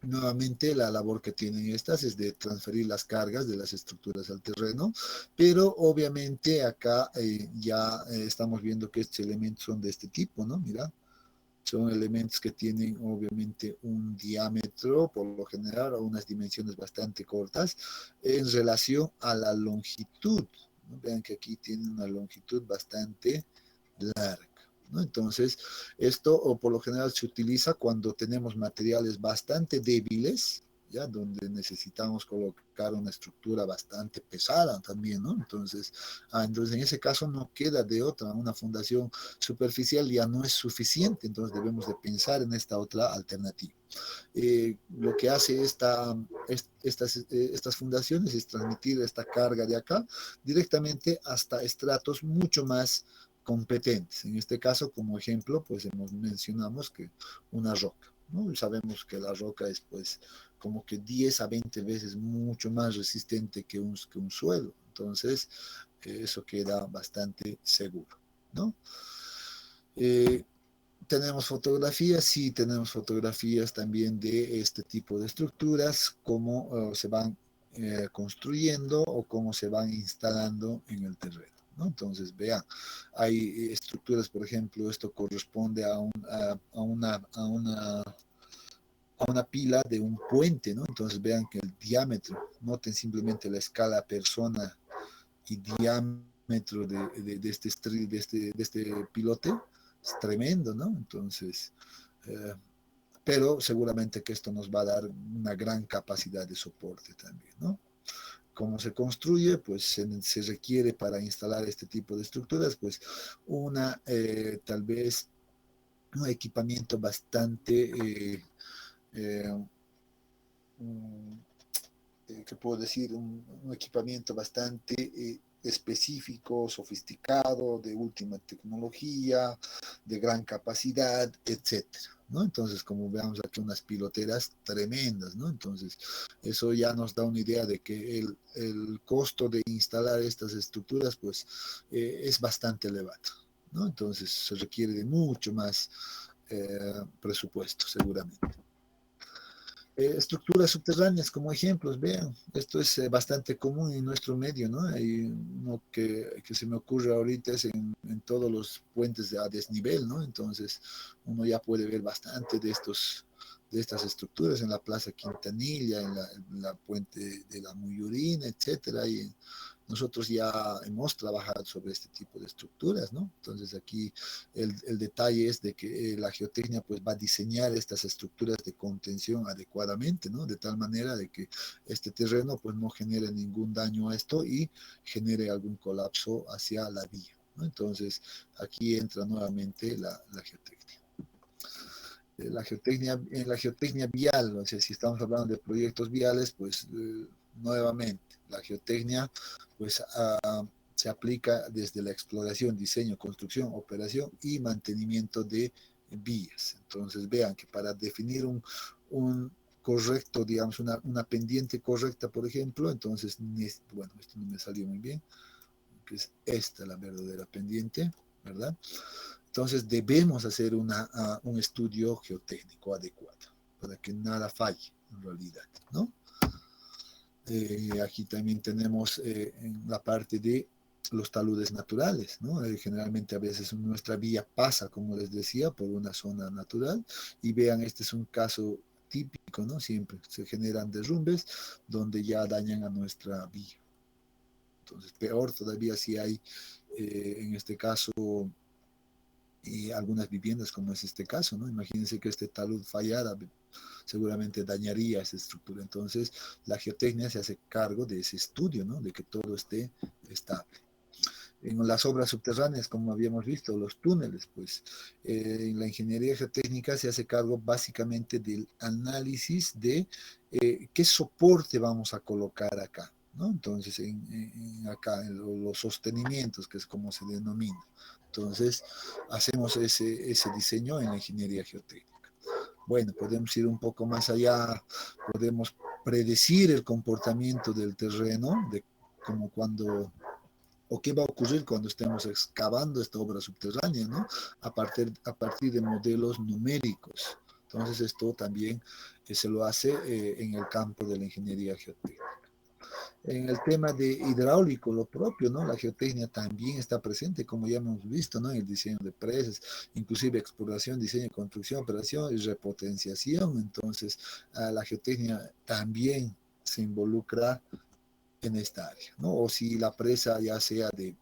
nuevamente la labor que tienen estas es de transferir las cargas de las estructuras al terreno, pero obviamente acá ya estamos viendo que estos elementos son de este tipo, ¿no? Mira, son elementos que tienen obviamente un diámetro, por lo general, o unas dimensiones bastante cortas en relación a la longitud, ¿no? Vean que aquí tiene una longitud bastante larga, ¿no? Entonces, esto o por lo general se utiliza cuando tenemos materiales bastante débiles, ¿ya? Donde necesitamos colocar una estructura bastante pesada también, ¿no? Entonces en ese caso no queda de otra, una fundación superficial ya no es suficiente, entonces debemos de pensar en esta otra alternativa. Lo que hace estas fundaciones es transmitir esta carga de acá directamente hasta estratos mucho más competentes. En este caso, como ejemplo, pues mencionamos que una roca, ¿no? Y sabemos que la roca es pues como que 10 a 20 veces mucho más resistente que un suelo. Entonces, eso queda bastante seguro, ¿no? ¿Tenemos fotografías? Sí, tenemos fotografías también de este tipo de estructuras, cómo se van construyendo o cómo se van instalando en el terreno, ¿no? Entonces, vean, hay estructuras, por ejemplo, esto corresponde a una pila de un puente, ¿no? Entonces, vean que el diámetro, noten simplemente la escala persona y diámetro de este pilote, es tremendo, ¿no? Entonces, eh, pero seguramente que esto nos va a dar una gran capacidad de soporte también, ¿no? ¿Cómo se construye? Pues se requiere para instalar este tipo de estructuras, pues tal vez un equipamiento bastante, eh, ¿qué puedo decir? Un equipamiento bastante específico, sofisticado, de última tecnología, de gran capacidad, etcétera, ¿no? Entonces, como veamos aquí, unas piloteras tremendas, ¿no? Entonces, eso ya nos da una idea de que el costo de instalar estas estructuras, pues, es bastante elevado, ¿no? Entonces, se requiere de mucho más presupuesto, seguramente. Estructuras subterráneas como ejemplos, vean, esto es bastante común en nuestro medio, ¿no? Hay uno que se me ocurre ahorita es en todos los puentes a desnivel, ¿no? Entonces uno ya puede ver bastante de estas estructuras en la Plaza Quintanilla, en la puente de la Muyurina, etcétera, y nosotros ya hemos trabajado sobre este tipo de estructuras, ¿no? Entonces aquí el detalle es de que la geotecnia pues va a diseñar estas estructuras de contención adecuadamente, ¿no? De tal manera de que este terreno pues no genere ningún daño a esto y genere algún colapso hacia la vía, ¿no? Entonces aquí entra nuevamente la geotecnia. En la geotecnia vial, o sea, si estamos hablando de proyectos viales, pues nuevamente la geotecnia pues se aplica desde la exploración, diseño, construcción, operación y mantenimiento de vías. Entonces vean que para definir un correcto, digamos, una pendiente correcta, por ejemplo, entonces, bueno, esto no me salió muy bien, que es esta la verdadera pendiente, ¿verdad? Entonces debemos hacer un estudio geotécnico adecuado para que nada falle en realidad, ¿no? Aquí también tenemos en la parte de los taludes naturales, ¿no? Generalmente a veces nuestra vía pasa, como les decía, por una zona natural y vean, este es un caso típico, ¿no? Siempre se generan derrumbes donde ya dañan a nuestra vía. Entonces, peor todavía si hay, en este caso, y algunas viviendas como es este caso, ¿no? Imagínense que este talud fallara, seguramente dañaría esa estructura. Entonces, la geotecnia se hace cargo de ese estudio, ¿no? De que todo esté estable. En las obras subterráneas, como habíamos visto, los túneles, pues en la ingeniería geotécnica se hace cargo básicamente del análisis de qué soporte vamos a colocar acá, ¿no? Entonces, acá, en los sostenimientos, que es como se denomina. Entonces, hacemos ese diseño en la ingeniería geotécnica. Bueno, podemos ir un poco más allá, podemos predecir el comportamiento del terreno, de como cuando o qué va a ocurrir cuando estemos excavando esta obra subterránea, ¿no? A partir de modelos numéricos. Entonces, esto también se lo hace en el campo de la ingeniería geotécnica. En el tema de hidráulico, lo propio, ¿no? La geotecnia también está presente, como ya hemos visto, ¿no? En el diseño de presas, inclusive exploración, diseño, construcción, operación y repotenciación. Entonces, la geotecnia también se involucra en esta área, ¿no? O si la presa ya sea de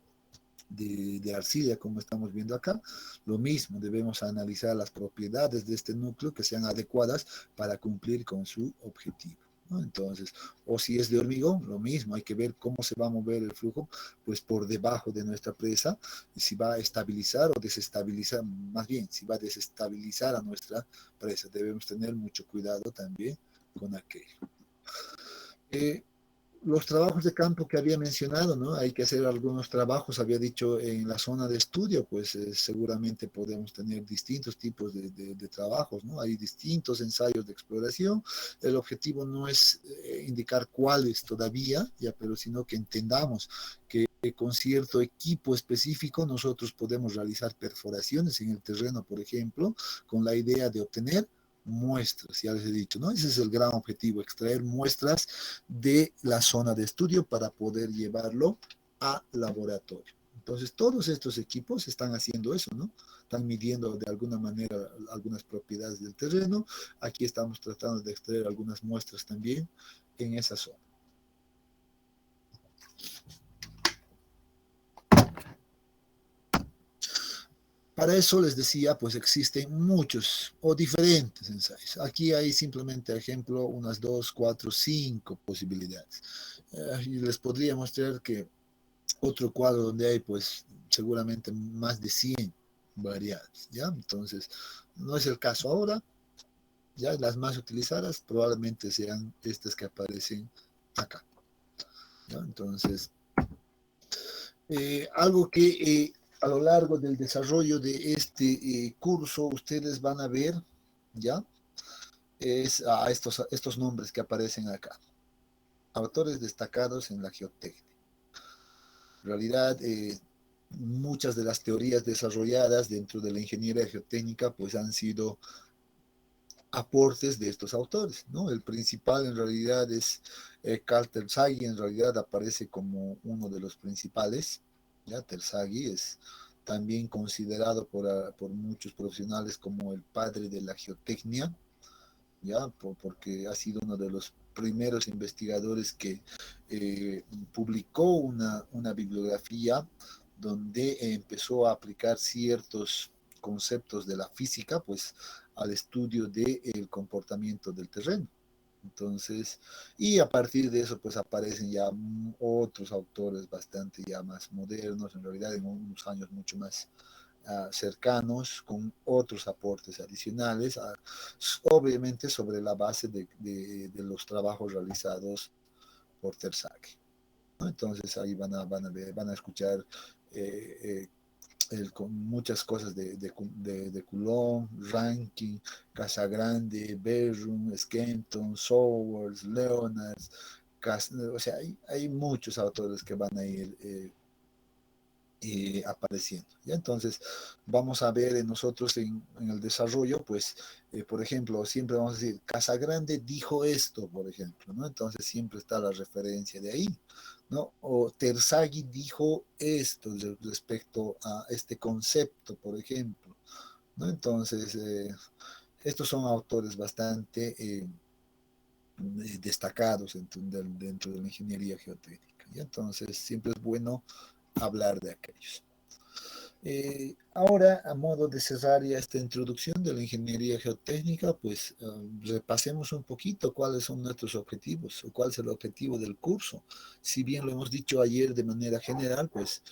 arcilla, como estamos viendo acá, lo mismo, debemos analizar las propiedades de este núcleo que sean adecuadas para cumplir con su objetivo, ¿no? Entonces, o si es de hormigón, lo mismo, hay que ver cómo se va a mover el flujo, pues por debajo de nuestra presa, y si va a estabilizar o desestabilizar, más bien, si va a desestabilizar a nuestra presa, debemos tener mucho cuidado también con aquello. Los trabajos de campo que había mencionado, ¿no? Hay que hacer algunos trabajos, había dicho en la zona de estudio, pues seguramente podemos tener distintos tipos de trabajos, ¿no? Hay distintos ensayos de exploración. El objetivo no es indicar cuáles todavía, ya, pero sino que entendamos que con cierto equipo específico nosotros podemos realizar perforaciones en el terreno, por ejemplo, con la idea de obtener muestras, ya les he dicho, ¿no? Ese es el gran objetivo, extraer muestras de la zona de estudio para poder llevarlo a laboratorio. Entonces, todos estos equipos están haciendo eso, ¿no? Están midiendo de alguna manera algunas propiedades del terreno. Aquí estamos tratando de extraer algunas muestras también en esa zona. Para eso les decía, pues existen muchos o diferentes ensayos. Aquí hay simplemente, ejemplo, unas 2, 4, 5 posibilidades. Y les podría mostrar que otro cuadro donde hay, pues, seguramente más de 100 variables, ¿ya? Entonces, no es el caso ahora, ya las más utilizadas probablemente sean estas que aparecen acá, ¿ya? Entonces, algo que a lo largo del desarrollo de este curso ustedes van a ver, ¿ya? Es a estos nombres que aparecen acá. Autores destacados en la geotecnia. En realidad, muchas de las teorías desarrolladas dentro de la ingeniería geotécnica pues han sido aportes de estos autores, ¿no? El principal en realidad es Carl Terzaghi, en realidad aparece como uno de los principales, ¿ya? Terzaghi es también considerado por muchos profesionales como el padre de la geotecnia, ¿ya? Porque ha sido uno de los primeros investigadores que publicó una bibliografía donde empezó a aplicar ciertos conceptos de la física, pues al estudio del comportamiento del terreno. Entonces, y a partir de eso, pues aparecen ya otros autores bastante ya más modernos, en realidad en unos años mucho más cercanos, con otros aportes adicionales, obviamente sobre la base de los trabajos realizados por Terzaghi, ¿no? Entonces ahí van a escuchar eh, con muchas cosas de Coulomb, Rankine, Casagrande, Berrum, Skenton, Sowers, Leonard, o sea, hay muchos autores que van a ir apareciendo. ¿Ya? Entonces, vamos a ver nosotros en el desarrollo, pues, por ejemplo, siempre vamos a decir, Casagrande dijo esto, por ejemplo, ¿no? Entonces, siempre está la referencia de ahí, ¿no? O Terzaghi dijo esto respecto a este concepto, por ejemplo, ¿no? Entonces, estos son autores bastante destacados dentro de la ingeniería geotécnica. ¿Ya? Entonces, siempre es bueno hablar de aquellos. Ahora, a modo de cerrar ya esta introducción de la ingeniería geotécnica, pues repasemos un poquito cuáles son nuestros objetivos o cuál es el objetivo del curso. Si bien lo hemos dicho ayer de manera general, pues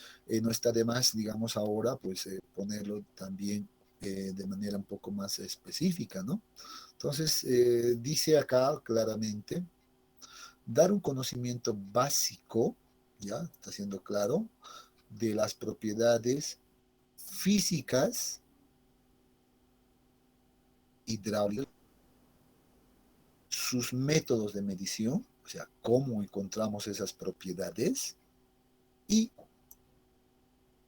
no está de más, digamos ahora, pues ponerlo también de manera un poco más específica, ¿no? Entonces, dice acá claramente, dar un conocimiento básico, ya está siendo claro, de las propiedades físicas, hidráulicas, sus métodos de medición, o sea, cómo encontramos esas propiedades y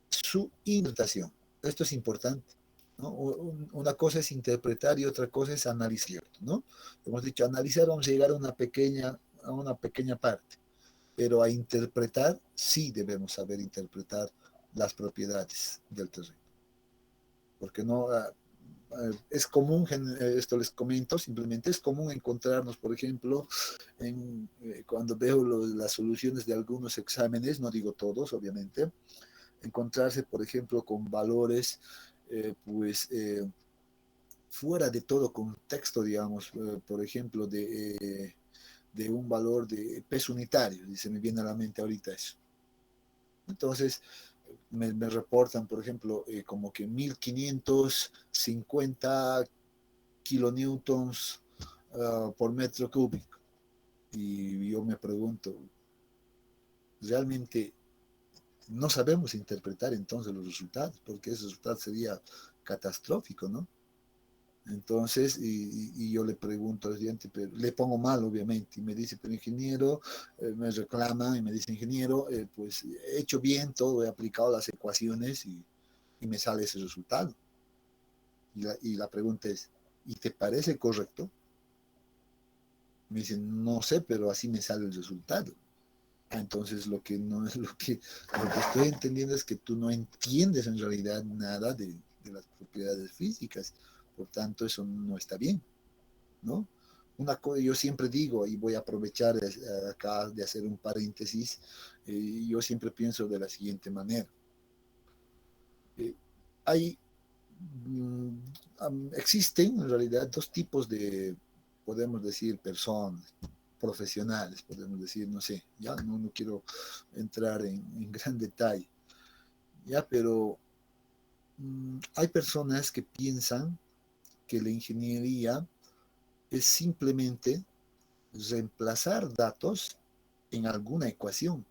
su interpretación. Esto es importante, ¿no? Una cosa es interpretar y otra cosa es analizar, ¿no? Hemos dicho analizar, vamos a llegar a una pequeña parte, pero a interpretar sí debemos saber interpretar las propiedades del terreno, porque no es común, esto les comento, simplemente es común encontrarnos, por ejemplo, cuando veo las soluciones de algunos exámenes, no digo todos, obviamente, encontrarse, por ejemplo, con valores, pues, fuera de todo contexto, digamos, por ejemplo, de un valor de peso unitario, y se me viene a la mente ahorita eso. Entonces, me reportan, por ejemplo, como que 1550 kilonewtons por metro cúbico. Y yo me pregunto, realmente no sabemos interpretar entonces los resultados, porque ese resultado sería catastrófico, ¿no? Entonces, y yo le pregunto al estudiante, pero le pongo mal, obviamente, y me dice, pero ingeniero, me reclama y me dice, ingeniero, pues he hecho bien todo, he aplicado las ecuaciones y me sale ese resultado. Y la pregunta es, ¿y te parece correcto? Me dice, no sé, pero así me sale el resultado. Entonces lo que estoy entendiendo es que tú no entiendes en realidad nada de las propiedades físicas. Por tanto, eso no está bien, ¿no? Una cosa yo siempre digo, y voy a aprovechar acá de hacer un paréntesis, yo siempre pienso de la siguiente manera. Hay, mm, existen en realidad dos tipos de, podemos decir, personas profesionales, podemos decir, no sé, ya no quiero entrar en gran detalle, ya, pero hay personas que piensan que la ingeniería es simplemente reemplazar datos en alguna ecuación.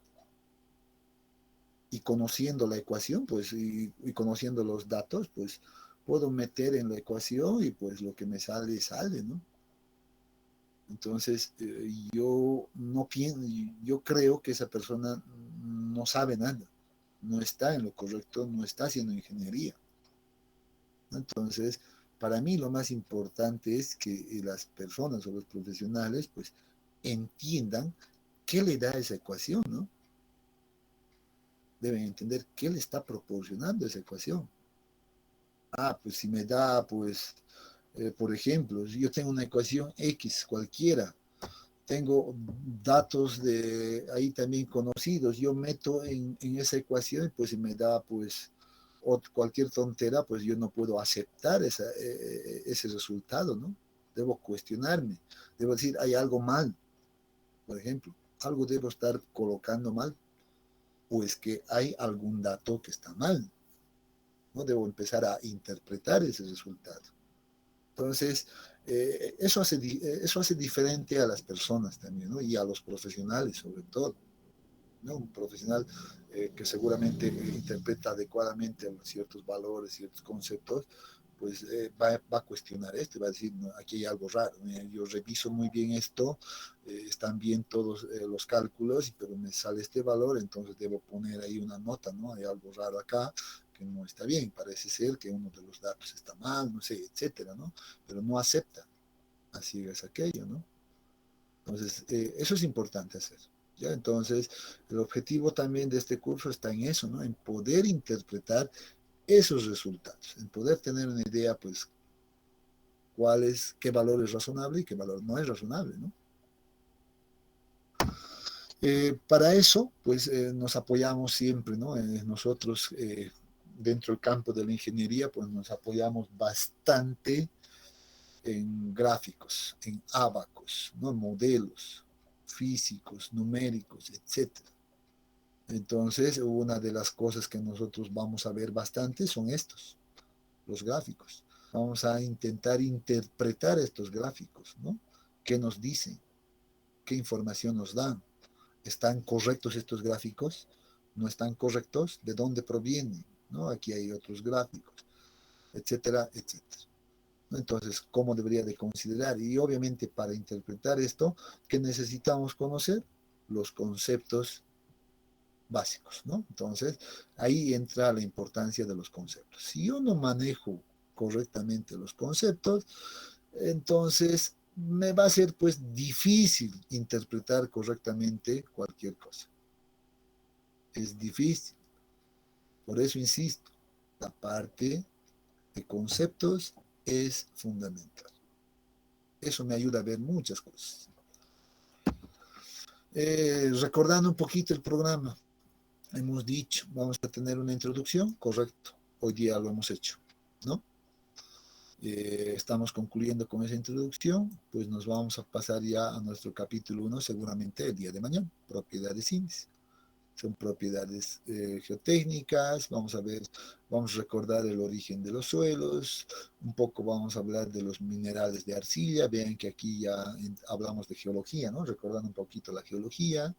Y conociendo la ecuación, pues, y conociendo los datos, pues, puedo meter en la ecuación y pues lo que me sale, sale, ¿no? Entonces, yo no pienso, yo creo que esa persona no sabe nada, no está en lo correcto, no está haciendo ingeniería, ¿no? Entonces, para mí lo más importante es que las personas o los profesionales, pues, entiendan qué le da esa ecuación, ¿no? Deben entender qué le está proporcionando esa ecuación. Pues si me da, pues, por ejemplo, si yo tengo una ecuación X cualquiera, tengo datos de ahí también conocidos, yo meto en esa ecuación, pues si me da, pues, cualquier tontera, pues yo no puedo aceptar ese resultado, ¿no? Debo cuestionarme, debo decir, hay algo mal, por ejemplo, algo debo estar colocando mal, pues que hay algún dato que está mal, ¿no? Debo empezar a interpretar ese resultado. Entonces, eso hace diferente a las personas también, ¿no? Y a los profesionales sobre todo, ¿no? Un profesional que seguramente interpreta adecuadamente ciertos valores, ciertos conceptos, pues va a cuestionar esto, va a decir, no, aquí hay algo raro, yo reviso muy bien esto, están bien todos los cálculos, pero me sale este valor, entonces debo poner ahí una nota, ¿no? Hay algo raro acá que no está bien, parece ser que uno de los datos está mal, no sé, etcétera, ¿no? Pero no acepta, así es aquello, ¿no? Entonces, eso es importante hacer. ¿Ya? Entonces, el objetivo también de este curso está en eso, ¿no? En poder interpretar esos resultados, en poder tener una idea, pues, qué valor es razonable y qué valor no es razonable, ¿no? Para eso, pues, nos apoyamos siempre, ¿no? Nosotros, dentro del campo de la ingeniería, pues, nos apoyamos bastante en gráficos, en ábacos, ¿no? Modelos físicos, numéricos, etcétera. Entonces, una de las cosas que nosotros vamos a ver bastante son los gráficos. Vamos a intentar interpretar estos gráficos, ¿no? ¿Qué nos dicen? ¿Qué información nos dan? ¿Están correctos estos gráficos? ¿No están correctos? ¿De dónde provienen? ¿No? Aquí hay otros gráficos, etcétera, etcétera. Entonces, ¿cómo debería de considerar? Y obviamente para interpretar esto, ¿qué necesitamos conocer? Los conceptos básicos, ¿no? Entonces, ahí entra la importancia de los conceptos. Si yo no manejo correctamente los conceptos, entonces me va a ser pues difícil interpretar correctamente cualquier cosa. Es difícil. Por eso insisto, la parte de conceptos es fundamental. Eso me ayuda a ver muchas cosas. Recordando un poquito el programa, hemos dicho, vamos a tener una introducción, correcto, hoy día lo hemos hecho, ¿no? Estamos concluyendo con esa introducción, pues nos vamos a pasar ya a nuestro capítulo 1, seguramente el día de mañana, propiedades índice. Son propiedades geotécnicas, vamos a recordar el origen de los suelos, un poco vamos a hablar de los minerales de arcilla, vean que aquí ya hablamos de geología, ¿no? Recordando un poquito la geología.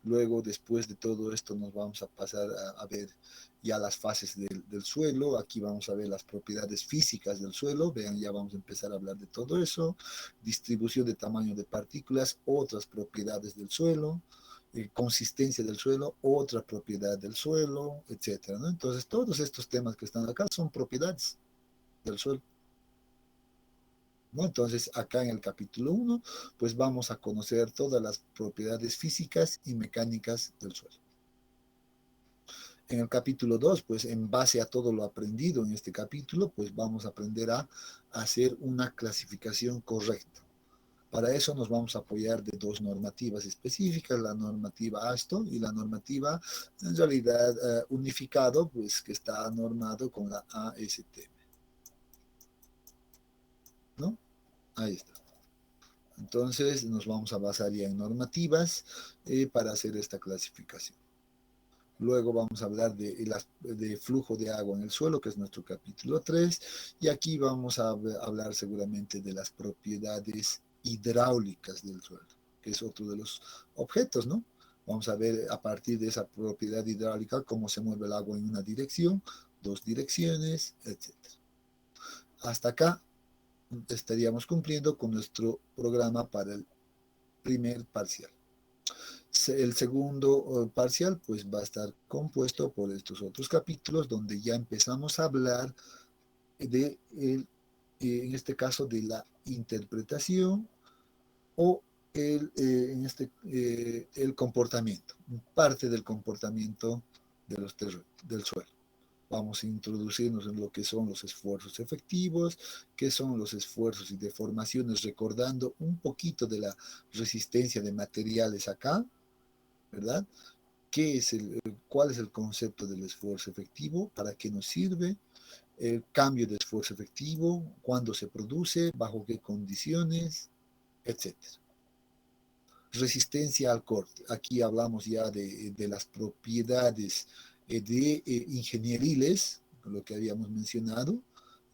Luego, después de todo esto, nos vamos a pasar a ver ya las fases del suelo. Aquí vamos a ver las propiedades físicas del suelo. Vean, ya vamos a empezar a hablar de todo eso. Distribución de tamaño de partículas, otras propiedades del suelo. Consistencia del suelo, otra propiedad del suelo, etcétera, ¿no? Entonces, todos estos temas que están acá son propiedades del suelo, ¿no? Entonces, acá en el capítulo 1, pues vamos a conocer todas las propiedades físicas y mecánicas del suelo. En el capítulo 2, pues en base a todo lo aprendido en este capítulo, pues vamos a aprender a hacer una clasificación correcta. Para eso nos vamos a apoyar de dos normativas específicas, la normativa ASTO y la normativa, en realidad, unificado, pues que está normado con la ASTM, ¿no? Ahí está. Entonces nos vamos a basar ya en normativas para hacer esta clasificación. Luego vamos a hablar de flujo de agua en el suelo, que es nuestro capítulo 3, y aquí vamos a hablar seguramente de las propiedades hidráulicas del suelo, que es otro de los objetos, ¿no? Vamos a ver a partir de esa propiedad hidráulica cómo se mueve el agua en una dirección, dos direcciones, etc. Hasta acá estaríamos cumpliendo con nuestro programa para el primer parcial. El segundo parcial pues va a estar compuesto por estos otros capítulos donde ya empezamos a hablar de en este caso de la interpretación o el comportamiento, parte del comportamiento del suelo. Vamos a introducirnos en lo que son los esfuerzos efectivos, qué son los esfuerzos y deformaciones, recordando un poquito de la resistencia de materiales acá, ¿verdad? ¿Cuál es el concepto del esfuerzo efectivo? ¿Para qué nos sirve? El cambio de esfuerzo efectivo, cuándo se produce, bajo qué condiciones, etcétera. Resistencia al corte. Aquí hablamos ya de las propiedades ingenieriles, lo que habíamos mencionado.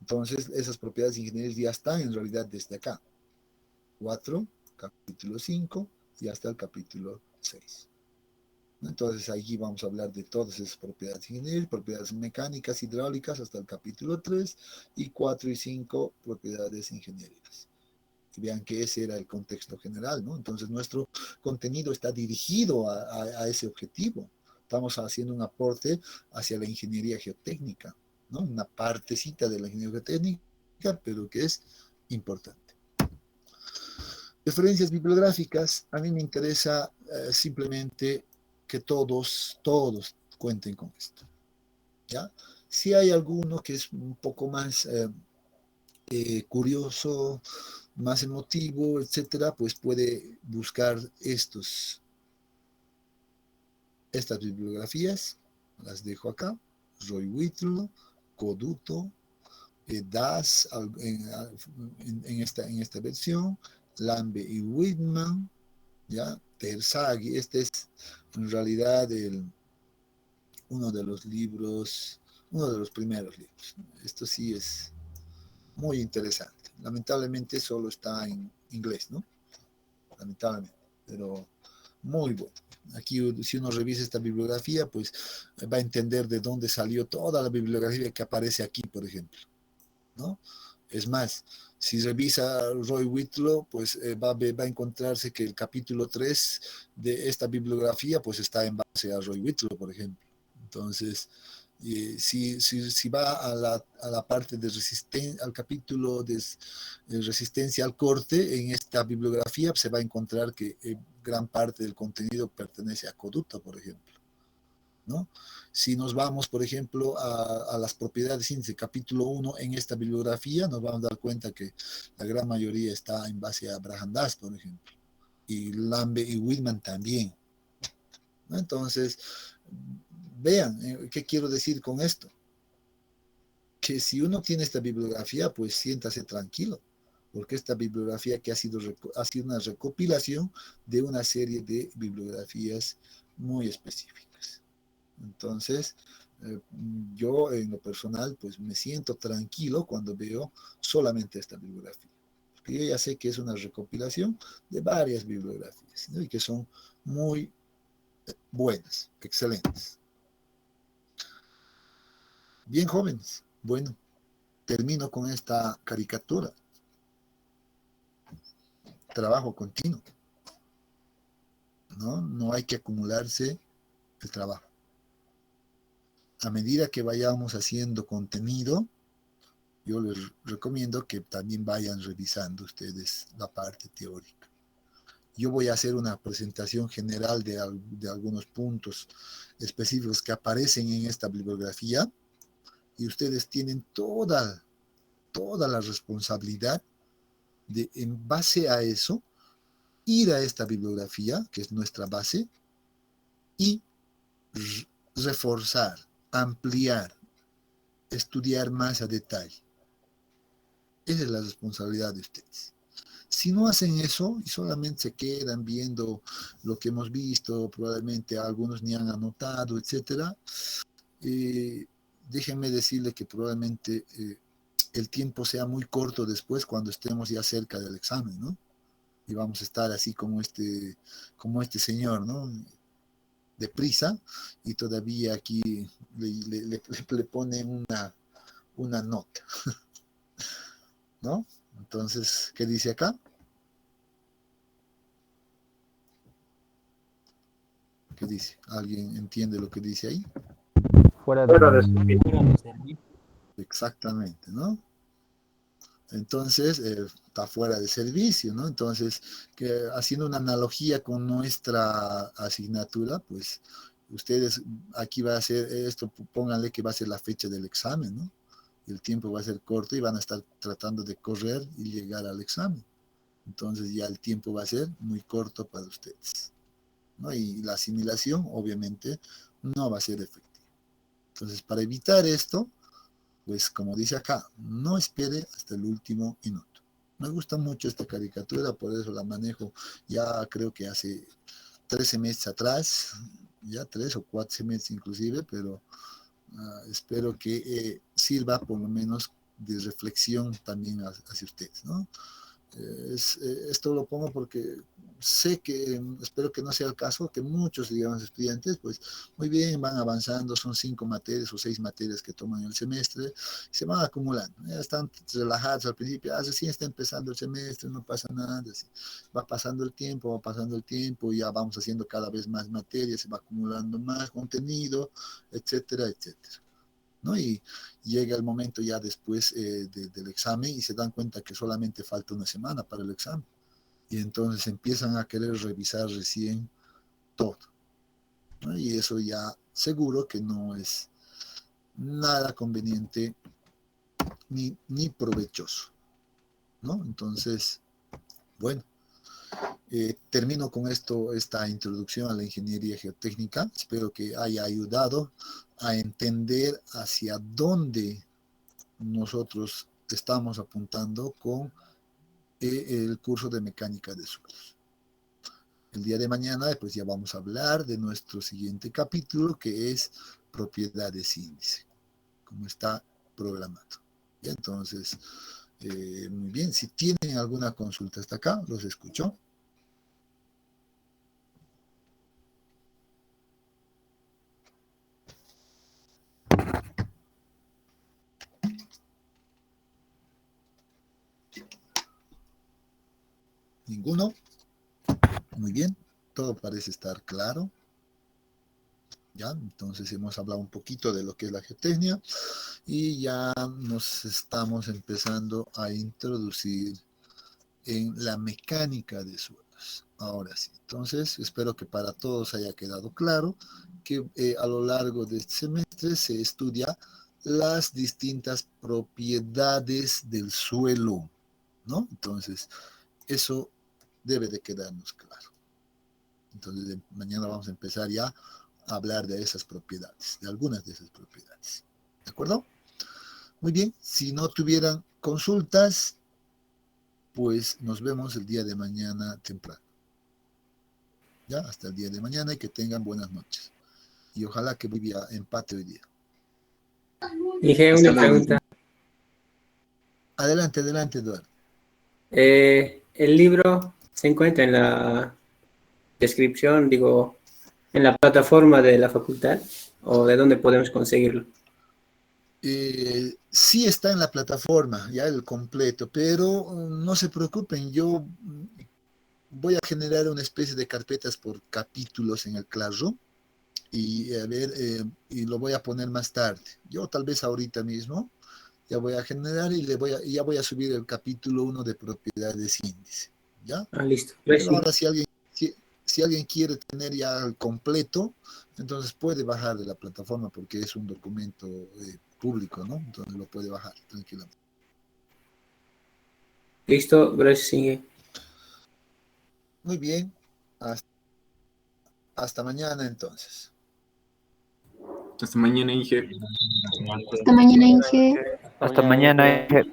Entonces, esas propiedades ingenieriles ya están en realidad desde acá. 4, capítulo 5 y hasta el capítulo 6. Entonces, allí vamos a hablar de todas esas propiedades ingenieriles, propiedades mecánicas, hidráulicas, hasta el capítulo 3, y 4 y 5, propiedades ingenieriles. Y vean que ese era el contexto general, ¿no? Entonces, nuestro contenido está dirigido a ese objetivo. Estamos haciendo un aporte hacia la ingeniería geotécnica, ¿no? Una partecita de la ingeniería geotécnica, pero que es importante. Referencias bibliográficas, a mí me interesa simplemente que todos cuenten con esto, ¿ya? Si hay alguno que es un poco más curioso, más emotivo, etcétera, pues puede buscar estas bibliografías, las dejo acá: Roy Whitlow, Coduto, Das en esta versión, Lambe y Whitman, ¿ya? Terzaghi, este es en realidad uno de los primeros libros. Esto sí es muy interesante. Lamentablemente solo está en inglés, ¿no? Lamentablemente, pero muy bueno. Aquí, si uno revisa esta bibliografía, pues va a entender de dónde salió toda la bibliografía que aparece aquí, por ejemplo, ¿no? Es más, si revisa Roy Whitlow, pues va a encontrarse que el capítulo 3 de esta bibliografía pues está en base a Roy Whitlow, por ejemplo. Entonces, si va a la parte de resistencia, al capítulo de resistencia al corte, en esta bibliografía se va a encontrar que gran parte del contenido pertenece a Coduto, por ejemplo, ¿no? Si nos vamos, por ejemplo, a las propiedades índice capítulo 1 en esta bibliografía, nos vamos a dar cuenta que la gran mayoría está en base a Braham Das, por ejemplo, y Lambe y Whitman también, ¿no? Entonces, vean, ¿qué quiero decir con esto? Que si uno tiene esta bibliografía, pues siéntase tranquilo, porque esta bibliografía que ha sido una recopilación de una serie de bibliografías muy específicas. Entonces, yo en lo personal, pues me siento tranquilo cuando veo solamente esta bibliografía, porque yo ya sé que es una recopilación de varias bibliografías, ¿no? Y que son muy Buenas, excelentes. Bien, jóvenes. Bueno, termino con esta caricatura. Trabajo continuo. No hay que acumularse el trabajo. A medida que vayamos haciendo contenido, yo les recomiendo que también vayan revisando ustedes la parte teórica. Yo voy a hacer una presentación general de algunos puntos específicos que aparecen en esta bibliografía y ustedes tienen toda la responsabilidad de, en base a eso, ir a esta bibliografía, que es nuestra base, y reforzar, ampliar, estudiar más a detalle. Esa es la responsabilidad de ustedes. Si no hacen eso y solamente se quedan viendo lo que hemos visto, probablemente algunos ni han anotado, etcétera, déjenme decirle que probablemente el tiempo sea muy corto después cuando estemos ya cerca del examen, ¿no? Y vamos a estar así como este señor, ¿no? Deprisa, y todavía aquí le ponen una nota, ¿no? Entonces, ¿qué dice acá? ¿Qué dice? ¿Alguien entiende lo que dice ahí? Fuera de servicio. Exactamente, ¿no? Entonces, está fuera de servicio, ¿no? Entonces, haciendo una analogía con nuestra asignatura, pues ustedes aquí va a ser esto, pónganle que va a ser la fecha del examen, ¿no? El tiempo va a ser corto y van a estar tratando de correr y llegar al examen. Entonces ya el tiempo va a ser muy corto para ustedes, ¿no? Y la asimilación, obviamente, no va a ser efectiva. Entonces, para evitar esto, pues como dice acá, no espere hasta el último minuto. Me gusta mucho esta caricatura, por eso la manejo ya creo que hace 13 meses atrás, ya 3 o 4 semestres inclusive, pero espero que sirva por lo menos de reflexión también hacia ustedes, ¿no? Esto lo pongo porque sé que, espero que no sea el caso, que muchos, digamos, estudiantes, pues muy bien, van avanzando, son 5 materias o 6 materias que toman el semestre, se van acumulando, ya están relajados al principio, recién está empezando el semestre, no pasa nada, así. Va pasando el tiempo, ya vamos haciendo cada vez más materias, se va acumulando más contenido, etcétera, etcétera, ¿no? Y llega el momento ya después del examen y se dan cuenta que solamente falta una semana para el examen. Y entonces empiezan a querer revisar recién todo, ¿no? Y eso ya seguro que no es nada conveniente ni provechoso, ¿no? Entonces, bueno, termino con esta introducción a la ingeniería geotécnica. Espero que haya ayudado a entender hacia dónde nosotros estamos apuntando con el curso de mecánica de suelos. El día de mañana pues ya vamos a hablar de nuestro siguiente capítulo, que es propiedades índice, como está programado. Y entonces, muy bien, si tienen alguna consulta hasta acá, los escucho. ¿Ninguno? Muy bien, todo parece estar claro. ¿Ya? Entonces hemos hablado un poquito de lo que es la geotecnia y ya nos estamos empezando a introducir en la mecánica de suelos. Ahora sí, entonces espero que para todos haya quedado claro que a lo largo de este semestre se estudia las distintas propiedades del suelo, ¿no? Entonces, eso debe de quedarnos claro. Entonces, mañana vamos a empezar ya a hablar de esas propiedades, de algunas de esas propiedades. ¿De acuerdo? Muy bien, si no tuvieran consultas, pues nos vemos el día de mañana temprano. Ya, hasta el día de mañana y que tengan buenas noches. Y ojalá que vivía empate hoy día. Dije una pregunta. Adelante, Eduardo. El libro se encuentra en la descripción, digo, ¿En la plataforma de la facultad? ¿O de dónde podemos conseguirlo? Sí está en la plataforma, ya el completo, pero no se preocupen, yo voy a generar una especie de carpetas por capítulos en el Classroom y a ver, y lo voy a poner más tarde. Yo tal vez ahorita mismo ya voy a generar y ya voy a subir el capítulo 1 de propiedades índice, ¿ya? Ah, listo. Pero Sí. ahora si alguien quiere tener ya el completo, entonces puede bajar de la plataforma porque es un documento público, ¿no? Entonces lo puede bajar tranquilamente. Listo, gracias, Inge. Muy bien, hasta mañana entonces. Hasta mañana, Inge. Hasta mañana, Inge. Hasta mañana, Inge.